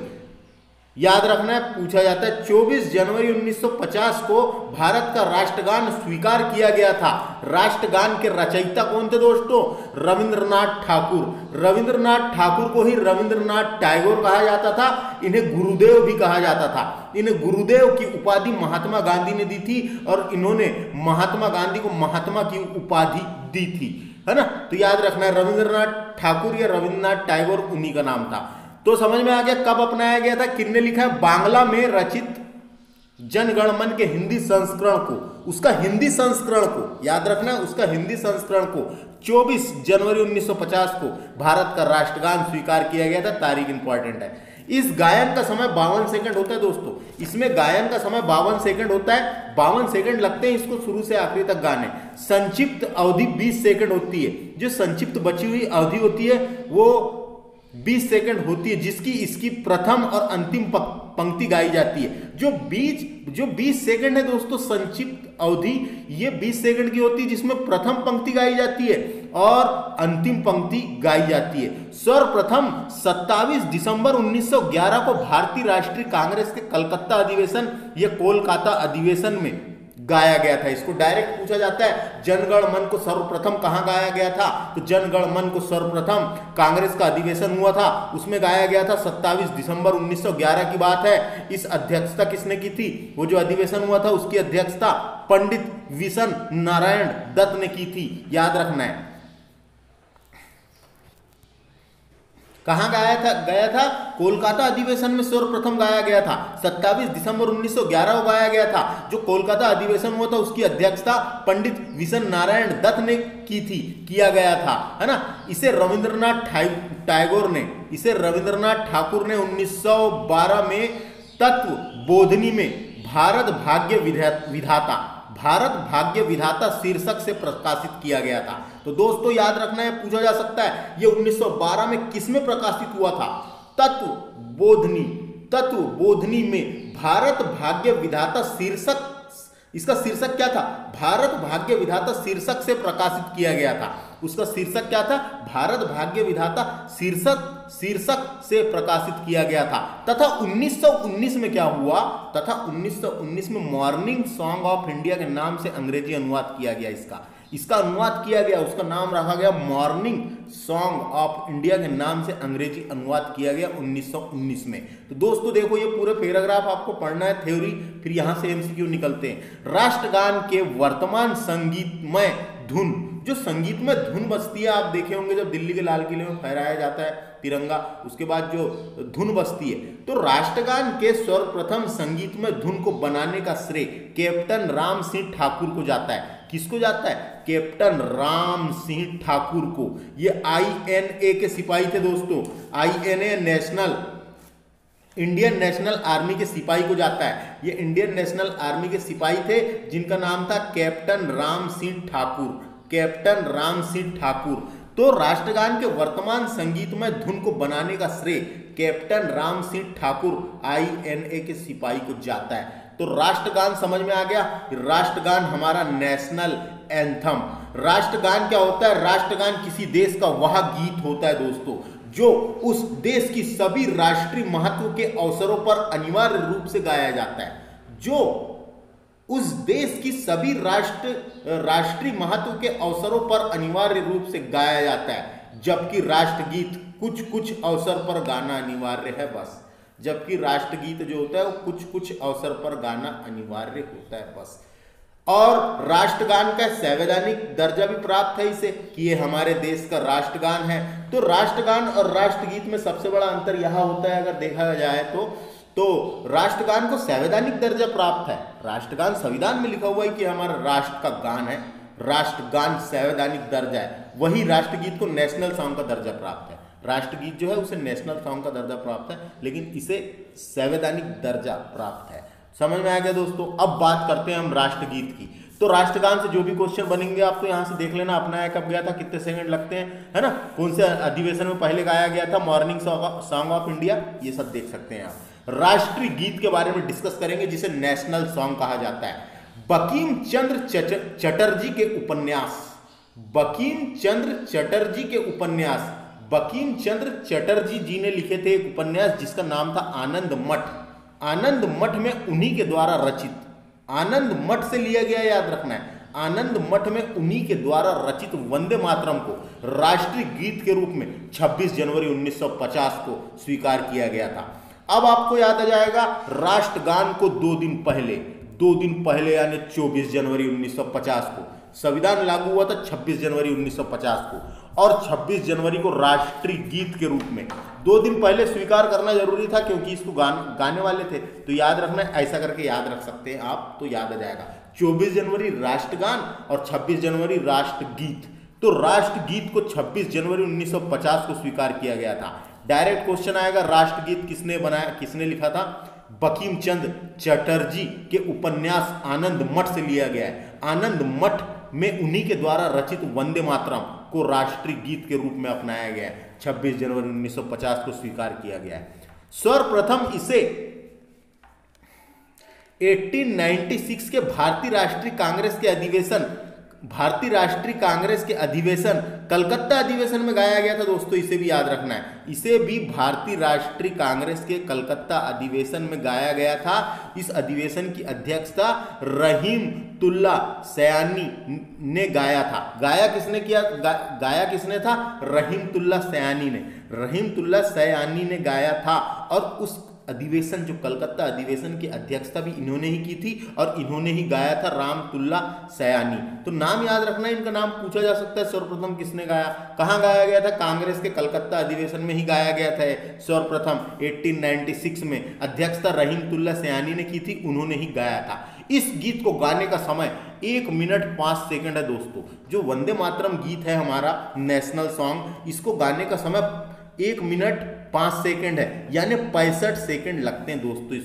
याद रखना है, पूछा जाता है। 24 जनवरी 1950 को भारत का राष्ट्रगान स्वीकार किया गया था। राष्ट्रगान के रचयिता कौन थे दोस्तों? रविंद्रनाथ ठाकुर। रविंद्रनाथ ठाकुर को ही रविंद्रनाथ टैगोर कहा जाता था, इन्हें गुरुदेव भी कहा जाता था। इन्हें गुरुदेव की उपाधि महात्मा गांधी ने दी थी और इन्होंने महात्मा गांधी को महात्मा की उपाधि दी थी, है ना। तो याद रखना है, रविंद्रनाथ ठाकुर या रविंद्रनाथ टैगोर उन्हीं का नाम था। तो समझ में आ गया कब अपनाया गया था, किसने लिखा है? बांग्ला में रचित जनगणमन के हिंदी संस्करण को, उसका हिंदी संस्करण को याद रखना, उसका हिंदी संस्करण को 24 जनवरी 1950 को भारत का राष्ट्रगान स्वीकार किया गया था। तारीख इंपॉर्टेंट है। इस गायन का समय 52 सेकंड होता है दोस्तों। इसमें गायन का समय 52 सेकंड होता है। 52 सेकंड लगते हैं इसको शुरू से आखिरी तक गाने। संक्षिप्त अवधि 20 सेकंड होती है। जो संक्षिप्त बची हुई अवधि होती है वो 20 सेकंड होती है, जिसकी इसकी प्रथम और अंतिम पंक्ति गाई जाती है। जो 20 सेकंड है दोस्तों संक्षिप्त अवधि, ये 20 सेकंड की होती है, जिसमें प्रथम पंक्ति गाई जाती है और अंतिम पंक्ति गाई जाती है। सर्वप्रथम 27 दिसंबर 1911 को भारतीय राष्ट्रीय कांग्रेस के कलकत्ता अधिवेशन या कोलकाता अधिवेशन में गाया गया था। इसको डायरेक्ट पूछा जाता है, जनगण मन को सर्वप्रथम कहां गाया गया था? तो जनगण मन को सर्वप्रथम कांग्रेस का अधिवेशन हुआ था, उसमें गाया गया था। 27 दिसंबर 1911 की बात है। इस अध्यक्षता किसने की थी? वो जो अधिवेशन हुआ था उसकी अध्यक्षता पंडित विशन नारायण दत्त ने की थी। याद रखना है। कहां गया था? कोलकाता अधिवेशन में सर्वप्रथम गाया गया था। 27 दिसंबर 1911 को गाया गया था। जो कोलकाता अधिवेशन हुआ था उसकी अध्यक्षता पंडित विशन नारायण दत्त ने की थी, किया गया था, है ना। इसे रविंद्रनाथ टैगोर ने, इसे रविंद्रनाथ ठाकुर ने 1912 में तत्व बोधनी में भारत भाग्य विधाता शीर्षक से प्रकाशित किया गया था। तो दोस्तों याद रखना है, पूछा जा सकता है ये 1912 में किसमें प्रकाशित हुआ था? तत्व बोधनी में भारत भाग्य विधाता शीर्षक, इसका शीर्षक क्या था? भारत भाग्य विधाता शीर्षक से प्रकाशित किया गया था। उसका शीर्षक क्या था? भारत भाग्य विधाता शीर्षक से प्रकाशित किया गया था। तथा 1919 में क्या हुआ? तथा 1919 में मॉर्निंग सॉन्ग ऑफ इंडिया के नाम से अंग्रेजी अनुवाद किया गया। इसका अनुवाद किया गया, उसका नाम रखा गया मॉर्निंग सॉन्ग ऑफ इंडिया के नाम से अंग्रेजी अनुवाद किया गया 1919 में। तो दोस्तों देखो, ये पूरे पैराग्राफ आपको पढ़ना है थ्योरी, फिर यहां से एमसीक्यू निकलते हैं। राष्ट्रगान के वर्तमान संगीतमय धुन, जो संगीतमय धुन बजती है, आप देखे होंगे जब दिल्ली के लाल किले में फहराया जाता है तिरंगा, उसके बाद जो धुन बजती है, तो राष्ट्रगान के सर्वप्रथम संगीतमय धुन को बनाने का श्रेय कैप्टन राम सिंह ठाकुर को जाता है। किसको जाता है? कैप्टन राम सिंह ठाकुर को। ये INA के सिपाही थे दोस्तों। INA इंडियन नेशनल आर्मी के सिपाही को जाता है। ये इंडियन नेशनल आर्मी के सिपाही थे जिनका नाम था कैप्टन राम सिंह ठाकुर। तो राष्ट्रगान के वर्तमान संगीतमय धुन को बनाने का श्रेय कैप्टन राम सिंह ठाकुर INA के सिपाही को जाता है। तो राष्ट्रगान समझ में आ गया। राष्ट्रगान हमारा नेशनल एंथम। राष्ट्रगान क्या होता है? राष्ट्रगान किसी देश का वह गीत होता है दोस्तों जो उस देश की सभी राष्ट्रीय महत्व के अवसरों पर अनिवार्य रूप से गाया जाता है, जो उस देश की सभी राष्ट्रीय महत्व के अवसरों पर अनिवार्य रूप से गाया जाता है, जबकि राष्ट्रगीत कुछ कुछ अवसर पर गाना अनिवार्य है बस। जबकि राष्ट्रगीत जो होता है वो कुछ कुछ अवसर पर गाना अनिवार्य होता है बस। और राष्ट्रगान का संवैधानिक दर्जा भी प्राप्त है इसे कि ये हमारे देश का राष्ट्रगान है। तो राष्ट्रगान और राष्ट्रगीत में सबसे बड़ा अंतर यह होता है, अगर देखा जाए तो राष्ट्रगान को संवैधानिक दर्जा प्राप्त है। राष्ट्रगान संविधान में लिखा हुआ है कि हमारा राष्ट्र का गान है, राष्ट्रगान संवैधानिक दर्जा है। वही राष्ट्रगीत को नेशनल सॉन्ग का दर्जा प्राप्त है। राष्ट्रगीत जो है उसे नेशनल सॉन्ग का दर्जा प्राप्त है, लेकिन इसे संवैधानिक दर्जा प्राप्त है। समझ में आ गया दोस्तों। अब बात करते हैं हम राष्ट्रगीत की। तो राष्ट्रगान से जो भी क्वेश्चन बनेंगे आपको यहाँ से देख लेना, अपनाया कब गया था, कितने सेकंड लगते हैं, है ना, कौन से अधिवेशन में पहले गाया गया था, मॉर्निंग सॉन्ग ऑफ इंडिया, ये सब देख सकते हैं आप। राष्ट्रीय गीत के बारे में डिस्कस करेंगे जिसे नेशनल सॉन्ग कहा जाता है। बंकिम चंद्र चटर्जी के उपन्यास, बंकिम चंद्र चटर्जी के उपन्यास, बंकिम चंद्र चटर्जी जी ने लिखे थे एक उपन्यास जिसका नाम था आनंद मठ। आनंद मठ में उन्हीं के द्वारा रचित, आनंद मठ से लिया गया, याद रखना है, आनंद मठ में उन्हीं के द्वारा रचित वंदे मातरम को राष्ट्रीय गीत के रूप में 26 जनवरी 1950 को स्वीकार किया गया था। अब आपको याद आ जाएगा राष्ट्रगान को 2 दिन पहले यानी 24 जनवरी 1950 को संविधान लागू हुआ था, 26 जनवरी 1950 को, और 26 जनवरी को राष्ट्रीय गीत के रूप में 2 दिन पहले स्वीकार करना जरूरी था क्योंकि इसको गाने वाले थे। तो याद रखना, ऐसा करके याद रख सकते हैं आप, तो याद आ जाएगा 24 जनवरी राष्ट्रगान और 26 जनवरी राष्ट्रगीत। तो राष्ट्रगीत को 26 जनवरी 1950 को स्वीकार किया गया था। डायरेक्ट क्वेश्चन आएगा, राष्ट्रगीत किसने बनाया, किसने लिखा था? बंकिम चंद्र चटर्जी के उपन्यास आनंद मठ से लिया गया है। आनंद मठ में उन्हीं के द्वारा रचित वंदे मातरम को राष्ट्रीय गीत के रूप में अपनाया गया है। 26 जनवरी 1950 को स्वीकार किया गया है। सर्वप्रथम इसे 1896 के भारतीय राष्ट्रीय कांग्रेस के अधिवेशन कलकत्ता अधिवेशन में गाया गया था दोस्तों, इसे भी याद रखना है। इसे भी भारतीय राष्ट्रीय कांग्रेस के कलकत्ता अधिवेशन में गाया गया था। इस अधिवेशन की अध्यक्षता रहीमतुल्ला सयानी ने गाया था। गाया किसने किया? गाया किसने था? रहीमतुल्ला सयानी ने गाया था। और उस अधिवेशन, जो कलकत्ता अधिवेशन की अध्यक्षता भी इन्होंने ही की थी और इन्होंने ही गाया था, रामतुल्ला सयानी। तो नाम याद रखना, इनका नाम पूछा जा सकता है। सर्वप्रथम किसने गाया, कहाँ गाया गया था? कांग्रेस के कलकत्ता अधिवेशन में ही गाया गया था सर्वप्रथम 1896 में। अध्यक्षता रहीमतुल्ला सयानी ने की थी, उन्होंने ही गाया था। इस गीत को गाने का समय 1 मिनट 5 सेकंड है दोस्तों। जो वंदे मातरम गीत है हमारा नेशनल सॉन्ग, इसको गाने का समय 1 मिनट 5 सेकंड है, यानी 65 सेकंड लगते हैं दोस्तों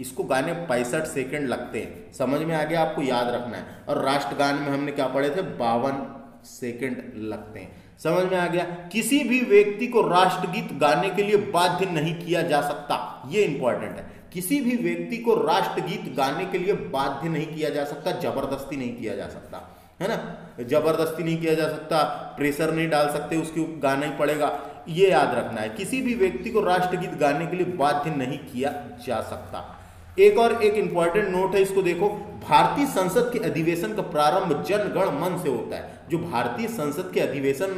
इसको गाने 65 सेकंड लगते हैं। समझ में आ गया? आपको याद रखना है। और राष्ट्रगान में हमने क्या पढ़े थे? 52 सेकंड लगते हैं। समझ में आ गया? किसी भी व्यक्ति को राष्ट्रगीत गाने के लिए बाध्य नहीं किया जा सकता, ये इंपॉर्टेंट है। किसी भी व्यक्ति को राष्ट्रगीत गाने के लिए बाध्य नहीं किया जा सकता, जबरदस्ती नहीं किया जा सकता, है ना, जबरदस्ती नहीं किया जा सकता, प्रेशर नहीं डाल सकते, उसको गाना ही पड़ेगा, ये याद रखना है। किसी भी व्यक्ति को राष्ट्रगीत गाने के लिए बाध्य नहीं किया जा सकता। एक इंपॉर्टेंट नोट है, इसको देखो। भारतीय संसद के अधिवेशन का प्रारंभ जन गण मन से होता है। जो भारतीय संसद के अधिवेशन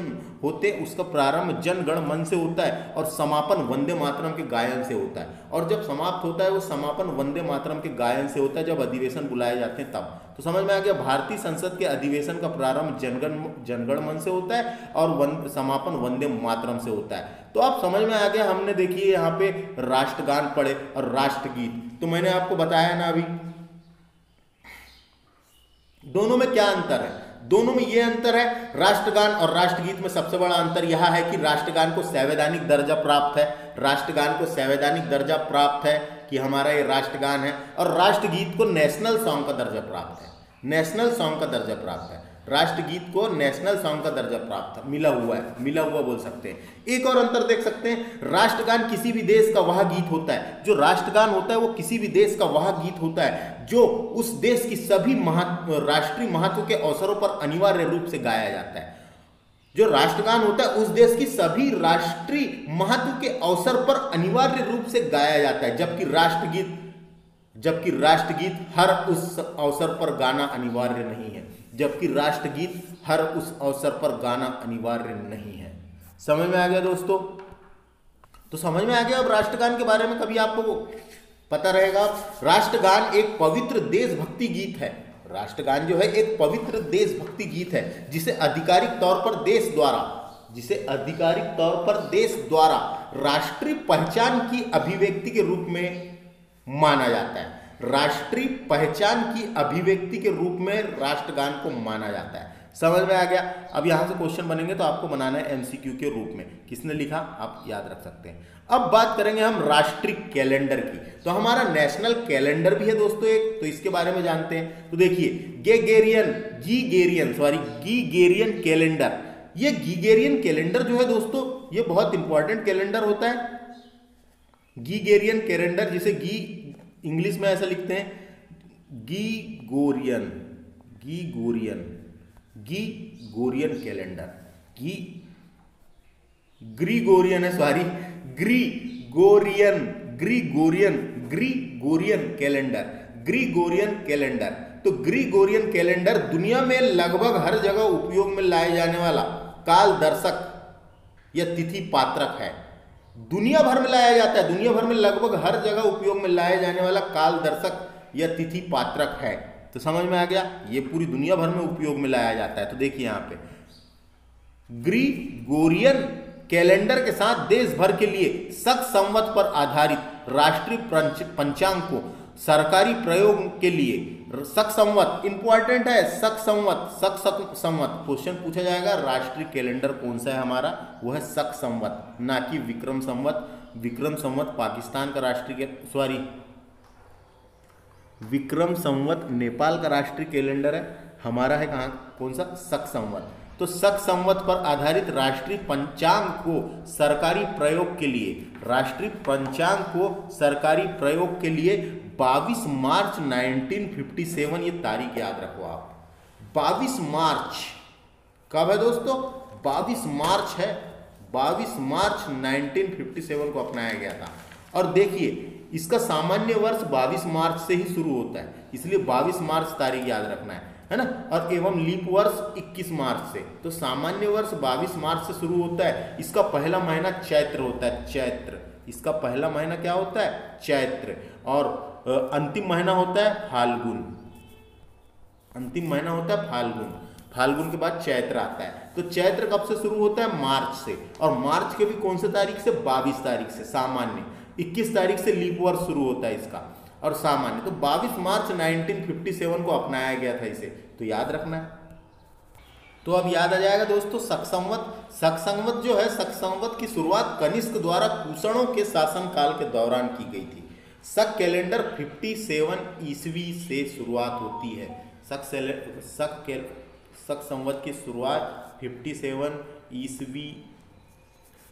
होते हैं उसका प्रारंभ जन गण मन से होता है और समापन वंदे मातरम के गायन से होता है। और जब समाप्त होता है वो समापन वंदे मातरम के गायन से होता है, जब अधिवेशन बुलाए जाते हैं तब। तो समझ में आ गया, भारतीय संसद के अधिवेशन का प्रारंभ जनगण मन से होता है और समापन वंदे मातरम से होता है। तो आप समझ में आ गया। हमने देखिए यहाँ पे राष्ट्रगान पढ़े और राष्ट्रगीत, तो मैंने आपको बताया ना अभी दोनों में क्या अंतर है। दोनों में ये अंतर है, राष्ट्रगान और राष्ट्रगीत में सबसे बड़ा अंतर यह है कि राष्ट्रगान को संवैधानिक दर्जा प्राप्त है। राष्ट्रगान को संवैधानिक दर्जा प्राप्त है कि हमारा ये राष्ट्रगान है, और राष्ट्रगीत को नेशनल सॉन्ग का दर्जा प्राप्त है। नेशनल सॉन्ग का दर्जा प्राप्त है। राष्ट्रगीत को नेशनल सॉन्ग का दर्जा प्राप्त मिला हुआ बोल सकते हैं। एक और अंतर देख सकते हैं, राष्ट्रगान किसी भी देश का वह गीत होता है, जो राष्ट्रगान होता है वो किसी भी देश का वह गीत होता है जो उस देश की सभी राष्ट्रीय महत्व के अवसरों पर अनिवार्य रूप से गाया जाता है। जो राष्ट्रगान होता है उस देश की सभी राष्ट्रीय महत्व के अवसर पर अनिवार्य रूप से गाया जाता है, जबकि राष्ट्रगीत हर उस अवसर पर गाना अनिवार्य नहीं है। जबकि राष्ट्रगीत हर उस अवसर पर गाना अनिवार्य नहीं है। समझ में आ गया दोस्तों? तो समझ में आ गया। अब राष्ट्रगान के बारे में कभी आपको पता रहेगा। राष्ट्रगान एक पवित्र देशभक्ति गीत है। राष्ट्रगान जो है एक पवित्र देशभक्ति गीत है जिसे आधिकारिक तौर पर देश द्वारा राष्ट्रीय पहचान की अभिव्यक्ति के रूप में माना जाता है। राष्ट्रीय पहचान की अभिव्यक्ति के रूप में राष्ट्रगान को माना जाता है। समझ में आ गया। अब यहां से क्वेश्चन बनेंगे तो आपको बनाना है एमसीक्यू के रूप में। किसने लिखा आप याद रख सकते हैं। अब बात करेंगे हम राष्ट्रीय कैलेंडर की। तो हमारा नेशनल कैलेंडर भी है दोस्तों एक, तो इसके बारे में जानते हैं। तो देखिए गीगेरियन कैलेंडर। ये गीगेरियन कैलेंडर जो है दोस्तों ये बहुत इंपॉर्टेंट कैलेंडर होता है। गीगेरियन कैलेंडर, जिसे इंग्लिश में ऐसा लिखते हैं गीगोरियन कैलेंडर। ग्रीगोरियन कैलेंडर। तो ग्रीगोरियन कैलेंडर दुनिया में लगभग हर जगह उपयोग में लाए जाने वाला काल दर्शक या तिथि पात्रक है। दुनिया भर में लाया जाता है, दुनिया भर में लगभग हर जगह उपयोग में लाए जाने वाला काल दर्शक या तिथि पात्रक है। तो समझ में आ गया, ये पूरी दुनिया भर में उपयोग में लाया जाता है। तो देखिए यहाँ पे ग्रीगोरियन कैलेंडर के साथ देश भर के लिए शक संवत पर आधारित राष्ट्रीय पंचांग को सरकारी प्रयोग के लिए शक संवत इंपॉर्टेंट है। शक संवत क्वेश्चन पूछा जाएगा। राष्ट्रीय कैलेंडर कौन सा है हमारा? वो है शक संवत, ना कि विक्रम संवत। विक्रम संवत पाकिस्तान का राष्ट्रीय विक्रम संवत नेपाल का राष्ट्रीय कैलेंडर है। हमारा है कहाँ, कौन सा? शक संवत। तो शक संवत पर आधारित राष्ट्रीय पंचांग को सरकारी प्रयोग के लिए 22 मार्च 1957, ये तारीख याद रखो आप। 22 मार्च कब है दोस्तों? 22 मार्च है। 22 मार्च 1957 को अपनाया गया था। और देखिए इसका सामान्य वर्ष 22 मार्च से ही शुरू होता है, इसलिए 22 मार्च तारीख याद रखना है ना। और एवं लीप वर्ष 21 मार्च से। तो सामान्य वर्ष 22 मार्च से शुरू होता है। इसका पहला महीना चैत्र होता है। चैत्र, इसका पहला महीना क्या होता है? चैत्र। और अंतिम महीना होता है फाल्गुन। अंतिम महीना होता है फाल्गुन। फाल्गुन के बाद चैत्र आता है। तो चैत्र कब से शुरू होता है? मार्च से। और मार्च के भी कौन से तारीख से? 22 तारीख से सामान्य। 21 तारीख से लीप वर्ष शुरू होता है इसका और सामान्य। तो 22 मार्च 1957 को अपनाया गया था इसे, तो याद रखना है। तो अब याद आ जाएगा दोस्तों शक संवत। शक संवत जो है, शक संवत की शुरुआत कनिष्क द्वारा कुषाणों के शासनकाल के दौरान की गई थी। शक कैलेंडर 57 ईस्वी से शुरुआत होती है। शक संवत की शुरुआत 57 ईस्वी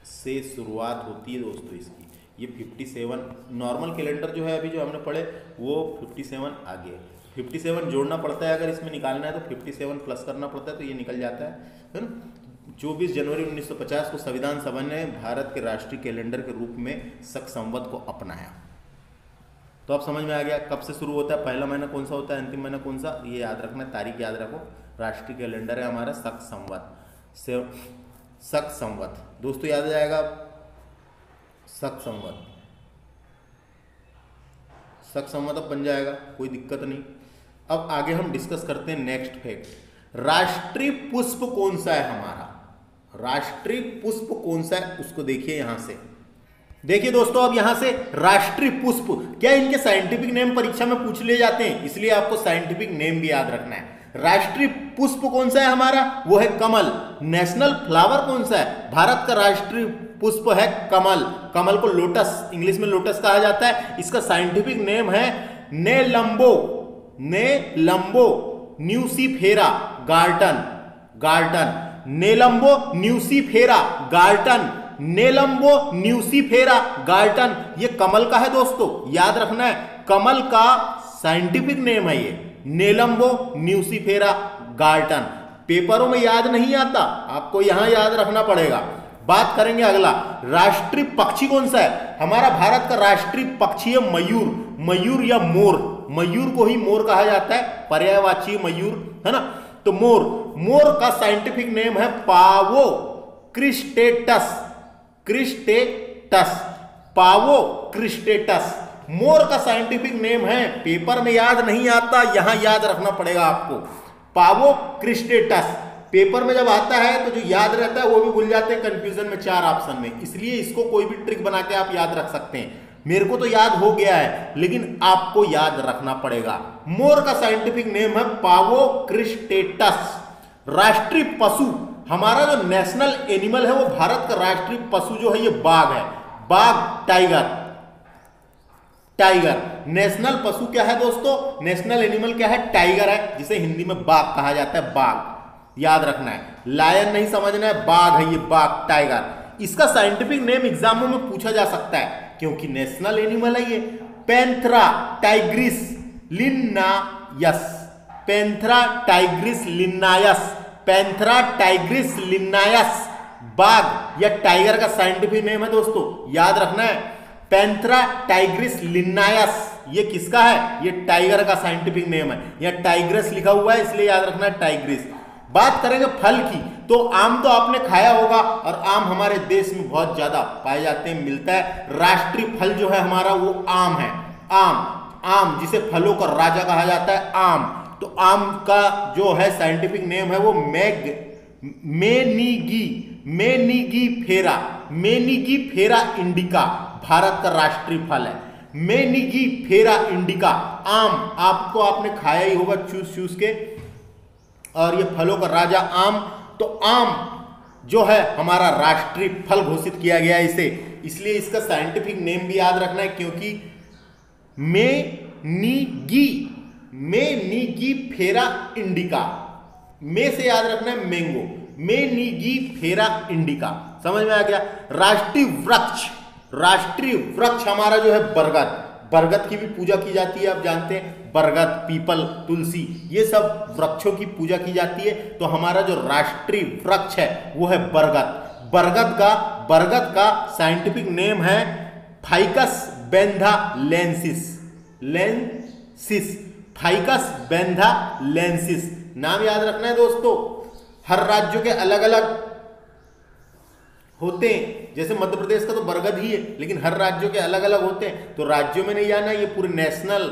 से शुरुआत होती है दोस्तों इसकी। ये 57 नॉर्मल कैलेंडर जो है अभी जो हमने पढ़े वो 57 आगे 57 जोड़ना पड़ता है। अगर इसमें निकालना है तो 57 प्लस करना पड़ता है, तो ये निकल जाता है ना। 24 जनवरी 1950 को संविधान सभा ने भारत के राष्ट्रीय कैलेंडर के रूप में शक संवत को अपनाया। तो अब समझ में आ गया कब से शुरू होता है, पहला महीना कौन सा होता है, अंतिम महीना कौन सा, ये याद रखना है, तारीख याद रखो। राष्ट्रीय कैलेंडर है हमारा शक संवत। शक संवत दोस्तों याद आ जाएगा। शक संवत अब बन जाएगा, कोई दिक्कत नहीं। अब आगे हम डिस्कस करते हैं नेक्स्ट फैक्ट। राष्ट्रीय पुष्प कौन सा है हमारा? राष्ट्रीय पुष्प कौन सा है उसको देखिए यहां से। देखिए दोस्तों अब यहां से राष्ट्रीय पुष्प, क्या इनके साइंटिफिक नेम परीक्षा में पूछ लिए जाते हैं, इसलिए आपको साइंटिफिक नेम भी याद रखना है। राष्ट्रीय पुष्प कौन सा है हमारा? वो है कमल। नेशनल फ्लावर कौन सा है? भारत का राष्ट्रीय पुष्प है कमल। कमल को लोटस, इंग्लिश में लोटस कहा जाता है। इसका साइंटिफिक नेम है Nelumbo nucifera Gaertn, Gaertn. Nelumbo nucifera Gaertn, Nelumbo nucifera Gaertn. ये कमल का है दोस्तों, याद रखना है, कमल का साइंटिफिक नेम है ये, नेलंबो न्यूसीफेरा गार्टन। पेपरों में याद नहीं आता, आपको यहां याद रखना पड़ेगा। बात करेंगे अगला, राष्ट्रीय पक्षी कौन सा है? हमारा भारत का राष्ट्रीय पक्षी है मयूर, मयूर या मोर। मयूर को ही मोर कहा जाता है, पर्यायवाची मयूर, है ना। तो मोर, मोर का साइंटिफिक नेम है पावो क्रिस्टेटस, क्रिस्टेटस, पावो क्रिस्टेटस। मोर का साइंटिफिक नेम है, पेपर में याद नहीं आता, यहां याद रखना पड़ेगा आपको, पावो क्रिस्टेटस। पेपर में जब आता है तो जो याद रहता है वो भी भूल जाते हैं कंफ्यूजन में 4 ऑप्शन में, इसलिए इसको कोई भी ट्रिक बना के आप याद रख सकते हैं। मेरे को तो याद हो गया है, लेकिन आपको याद रखना पड़ेगा। मोर का साइंटिफिक नेम है पावो क्रिस्टेटस। राष्ट्रीय पशु, हमारा जो नेशनल एनिमल है वो भारत का राष्ट्रीय पशु जो है ये बाघ है, बाघ, टाइगर, टाइगर। नेशनल पशु क्या है दोस्तों? नेशनल एनिमल क्या है? टाइगर है, जिसे हिंदी में बाघ कहा जाता है, बाघ, याद रखना है। लायन नहीं समझना है, बाघ है ये, बाघ, टाइगर। इसका साइंटिफिक नेम एग्जामों में पूछा जा सकता है क्योंकि नेशनल एनिमल है ये, Panthera tigris Linnaeus, Panthera tigris Linnaeus, Panthera tigris Linnaeus. बाघ या टाइगर का साइंटिफिक नेम है दोस्तों, याद रखना है, पैंथेरा टाइग्रिस लिन्नायस। ये किसका है? ये टाइगर का साइंटिफिक नेम है, यह टाइग्रिस लिखा हुआ है इसलिए याद रखना है टाइग्रिस। बात करेंगे फल की, तो आम तो आपने खाया होगा, और आम हमारे देश में बहुत ज्यादा पाए जाते हैं, मिलता है। राष्ट्रीय फल जो है हमारा वो आम है, आम, आम जिसे फलों का राजा कहा जाता है, आम। तो आम का जो है साइंटिफिक नेम है वो मेनीगी, मेनीगी फेरा, मेनीगी फेरा इंडिका, भारत का राष्ट्रीय फल है, मेनीगी फेरा इंडिका। आम आपको आपने खाया ही होगा चूस चूस के, और ये फलों का राजा आम। तो आम जो है हमारा राष्ट्रीय फल घोषित किया गया है इसे, इसलिए इसका साइंटिफिक नेम भी याद रखना है, क्योंकि मेनीगी, मेनीगी फेरा इंडिका, मे से याद रखना है मैंगो, मेनीगी फेरा इंडिका, समझ में आ गया। राष्ट्रीय वृक्ष, राष्ट्रीय वृक्ष हमारा जो है बरगद, बरगद की भी पूजा की जाती है, आप जानते हैं, बरगद, पीपल, तुलसी, ये सब वृक्षों की पूजा की जाती है। तो हमारा जो राष्ट्रीय वृक्ष है वो है बरगद। बरगद का साइंटिफिक नेम है फाइकस बेंथालेंसिस, लेंसिस, फाइकस बेंथालेंसिस। नाम याद रखना है दोस्तों, हर राज्यों के अलग अलग होते हैं, जैसे मध्य प्रदेश का तो बरगद ही है, लेकिन हर राज्यों के अलग अलग होते हैं, तो राज्यों में नहीं जाना, ये पूरे नेशनल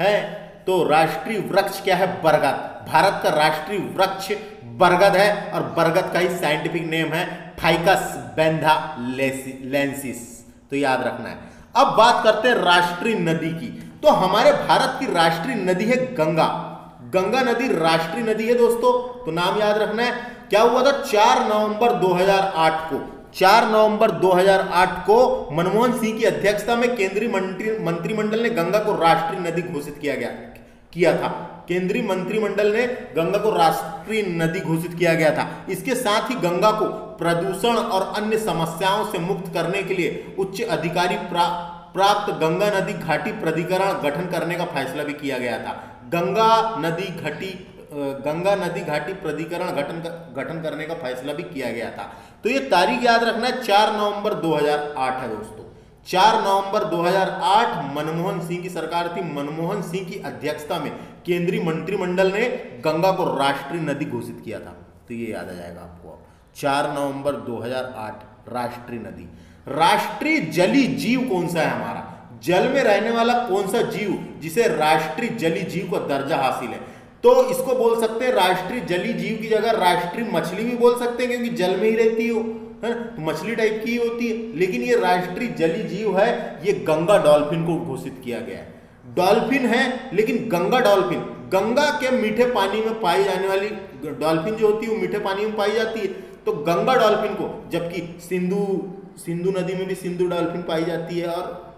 है। तो राष्ट्रीय वृक्ष क्या है? बरगद। भारत का राष्ट्रीय वृक्ष बरगद है, और बरगद का ही साइंटिफिक नेम है फाइकस बेंथालेंसिस, तो याद रखना है। अब बात करते हैं राष्ट्रीय नदी की, तो हमारे भारत की राष्ट्रीय नदी है गंगा, गंगा नदी राष्ट्रीय नदी है दोस्तों। तो नाम याद रखना है, क्या हुआ था 4 नवंबर 2008 को, 4 नवंबर 2008 को मनमोहन सिंह की अध्यक्षता में केंद्रीय मंत्रिमंडल ने गंगा को राष्ट्रीय नदी घोषित किया था। केंद्रीय मंत्रिमंडल ने गंगा को राष्ट्रीय नदी घोषित किया गया था। इसके साथ ही गंगा को प्रदूषण और अन्य समस्याओं से मुक्त करने के लिए उच्च अधिकारी प्राप्त गंगा नदी घाटी प्राधिकरण गठन करने का फैसला भी किया गया था। गंगा नदी घाटी प्राधिकरण गठन करने का फैसला भी किया गया था। तो ये तारीख याद रखना है, 4 नवंबर 2008 है दोस्तों, 4 नवंबर 2008 मनमोहन सिंह की सरकार थी। मनमोहन सिंह की अध्यक्षता में केंद्रीय मंत्रिमंडल ने गंगा को राष्ट्रीय नदी घोषित किया था, तो ये याद आ जाएगा आपको। 4 नवंबर 2008 राष्ट्रीय नदी। राष्ट्रीय जलीय जीव कौन सा है हमारा? जल में रहने वाला कौन सा जीव जिसे राष्ट्रीय जलीय जीव का दर्जा हासिल है? तो इसको बोल सकते हैं राष्ट्रीय जलीय जीव की जगह राष्ट्रीय मछली भी बोल सकते हैं, क्योंकि जल में ही रहती हो, है ना, तो मछली टाइप की ही होती है। लेकिन ये राष्ट्रीय जलीय जीव है, ये गंगा डॉल्फिन को घोषित किया गया है। डॉल्फिन है, लेकिन गंगा डॉल्फिन, गंगा के मीठे पानी में पाई जाने वाली डॉल्फिन जो होती है वो मीठे पानी में पाई जाती है, तो गंगा डॉल्फिन को, जबकि सिंधु नदी में भी सिंधु डॉल्फिन पाई जाती है और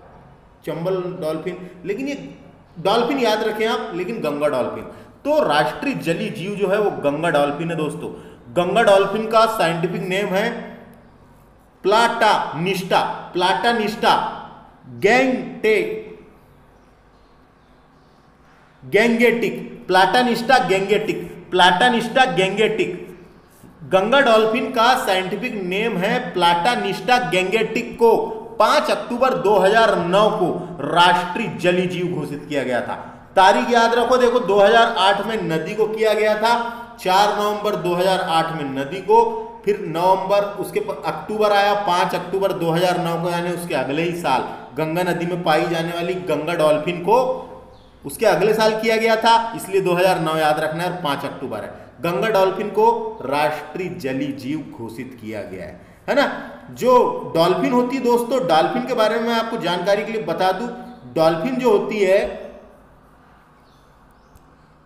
चंबल डॉल्फिन, लेकिन ये डॉल्फिन याद रखें आप, लेकिन गंगा डॉल्फिन। तो राष्ट्रीय जलीय जीव जो है वो गंगा डॉल्फिन है दोस्तों। गंगा डॉल्फिन का साइंटिफिक नेम है प्लाटानिस्टा प्लाटानिस्टा गैंगेटिक। गंगा डॉल्फिन का साइंटिफिक नेम है प्लाटानिस्टा गैंगेटिक को 5 अक्टूबर 2009 को राष्ट्रीय जलीय जीव घोषित किया गया था। तारीख याद रखो, देखो 2008 में नदी को किया गया था, 4 नवंबर 2008 में नदी को, फिर नवंबर उसके अक्टूबर आया, 5 अक्टूबर 2009 को, यानी उसके अगले ही साल गंगा नदी में पाई जाने वाली गंगा डॉल्फिन को उसके अगले साल किया गया था, इसलिए 2009 याद रखना है और 5 अक्टूबर है। गंगा डॉल्फिन को राष्ट्रीय जलीय जीव घोषित किया गया है ना। जो डॉल्फिन होती है दोस्तों, डॉल्फिन के बारे में मैं आपको जानकारी के लिए बता दूं, डॉल्फिन जो होती है,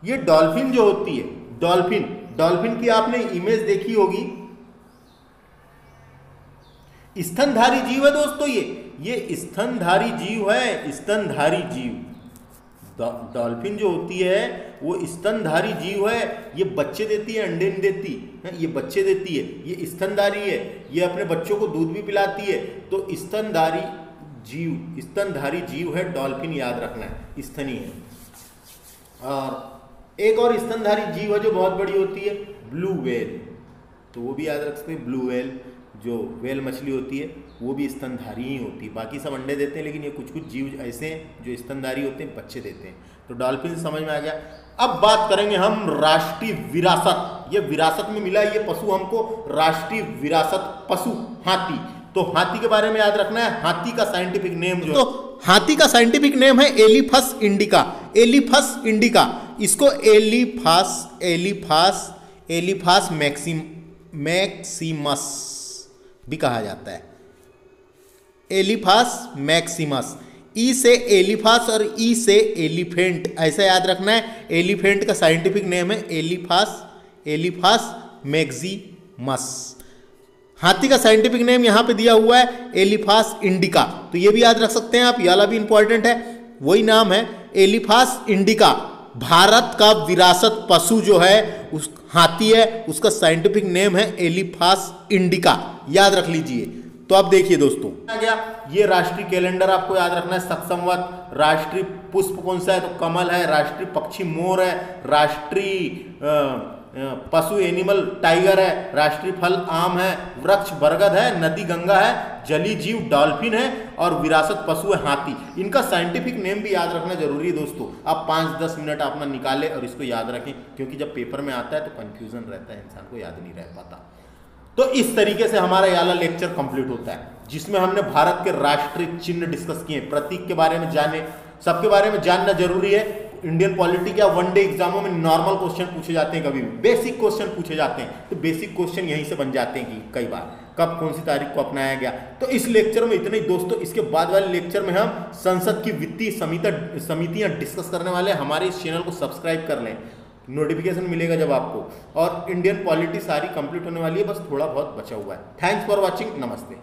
ये डॉल्फिन जो होती है, डॉल्फिन की आपने इमेज देखी होगी, स्तनधारी जीव है दोस्तों। ये स्तनधारी जीव है, स्तनधारी जीव। डॉल्फिन जो होती है वो स्तनधारी जीव है। ये बच्चे देती है, अंडे नहीं देती है, ये बच्चे देती है, ये स्तनधारी है, ये अपने बच्चों को दूध भी पिलाती है। तो स्तनधारी जीव है डॉल्फिन, याद रखना है, स्तनी है। और एक और स्तनधारी जीव है जो बहुत बड़ी होती है, ब्लू व्हेल, तो वो भी याद रख सकते हैं। ब्लू व्हेल जो व्हेल मछली होती है वो भी स्तनधारी ही होती है। बाकी सब अंडे देते हैं, लेकिन ये कुछ जीव ऐसे हैं जो स्तनधारी होते हैं, बच्चे देते हैं। तो डॉल्फिन समझ में आ गया। अब बात करेंगे हम राष्ट्रीय विरासत। ये विरासत में मिला ये पशु हमको, राष्ट्रीय विरासत पशु हाथी। तो हाथी के बारे में याद रखना है, हाथी का साइंटिफिक नेम जो, तो हाथी का साइंटिफिक नेम है एलिफस इंडिका। इसको एलिफास मैक्सिमस भी कहा जाता है, एलिफास मैक्सिमस। ई से एलिफास और ई से एलिफेंट, ऐसा याद रखना है। एलिफेंट का साइंटिफिक नेम है एलिफास मैक्सिमस। हाथी का साइंटिफिक नेम यहां पे दिया हुआ है एलिफास इंडिका, तो ये भी याद रख सकते हैं आप, ये वाला भी इंपॉर्टेंट है। वही नाम है एलिफास इंडिका। भारत का विरासत पशु जो है उस हाथी है, उसका साइंटिफिक नेम है एलिफास इंडिका, याद रख लीजिए। तो अब देखिए दोस्तों, आ गया ये राष्ट्रीय कैलेंडर, आपको याद रखना है सक्संवत। राष्ट्रीय पुष्प कौन सा है, तो कमल है। राष्ट्रीय पक्षी मोर है। राष्ट्रीय पशु एनिमल टाइगर है। राष्ट्रीय फल आम है। वृक्ष बरगद है। नदी गंगा है। जलीय जीव डॉल्फिन है और विरासत पशु है हाथी। इनका साइंटिफिक नेम भी याद रखना जरूरी है दोस्तों। आप 5-10 मिनट अपना निकालें और इसको याद रखें, क्योंकि जब पेपर में आता है तो कंफ्यूजन रहता है, इंसान को याद नहीं रह पाता। तो इस तरीके से हमारा ये वाला लेक्चर कंप्लीट होता है, जिसमें हमने भारत के राष्ट्रीय चिन्ह डिस्कस किए, प्रतीक के बारे में जाने, सबके बारे में जानना जरूरी है। इंडियन पॉलिटी या वन डे एग्जामों में नॉर्मल क्वेश्चन पूछे जाते हैं, कभी भी बेसिक क्वेश्चन पूछे जाते हैं, तो बेसिक क्वेश्चन यहीं से बन जाते हैं कि कई बार कब कौन सी तारीख को अपनाया गया। तो इस लेक्चर में इतना ही दोस्तों। इसके बाद वाले लेक्चर में हम संसद की वित्तीय समितियां डिस्कस करने वाले हैं। हमारे इस चैनल को सब्सक्राइब कर लें, नोटिफिकेशन मिलेगा जब आपको। और इंडियन पॉलिटी सारी कंप्लीट होने वाली है, बस थोड़ा बहुत बचा हुआ है। थैंक्स फॉर वॉचिंग, नमस्ते।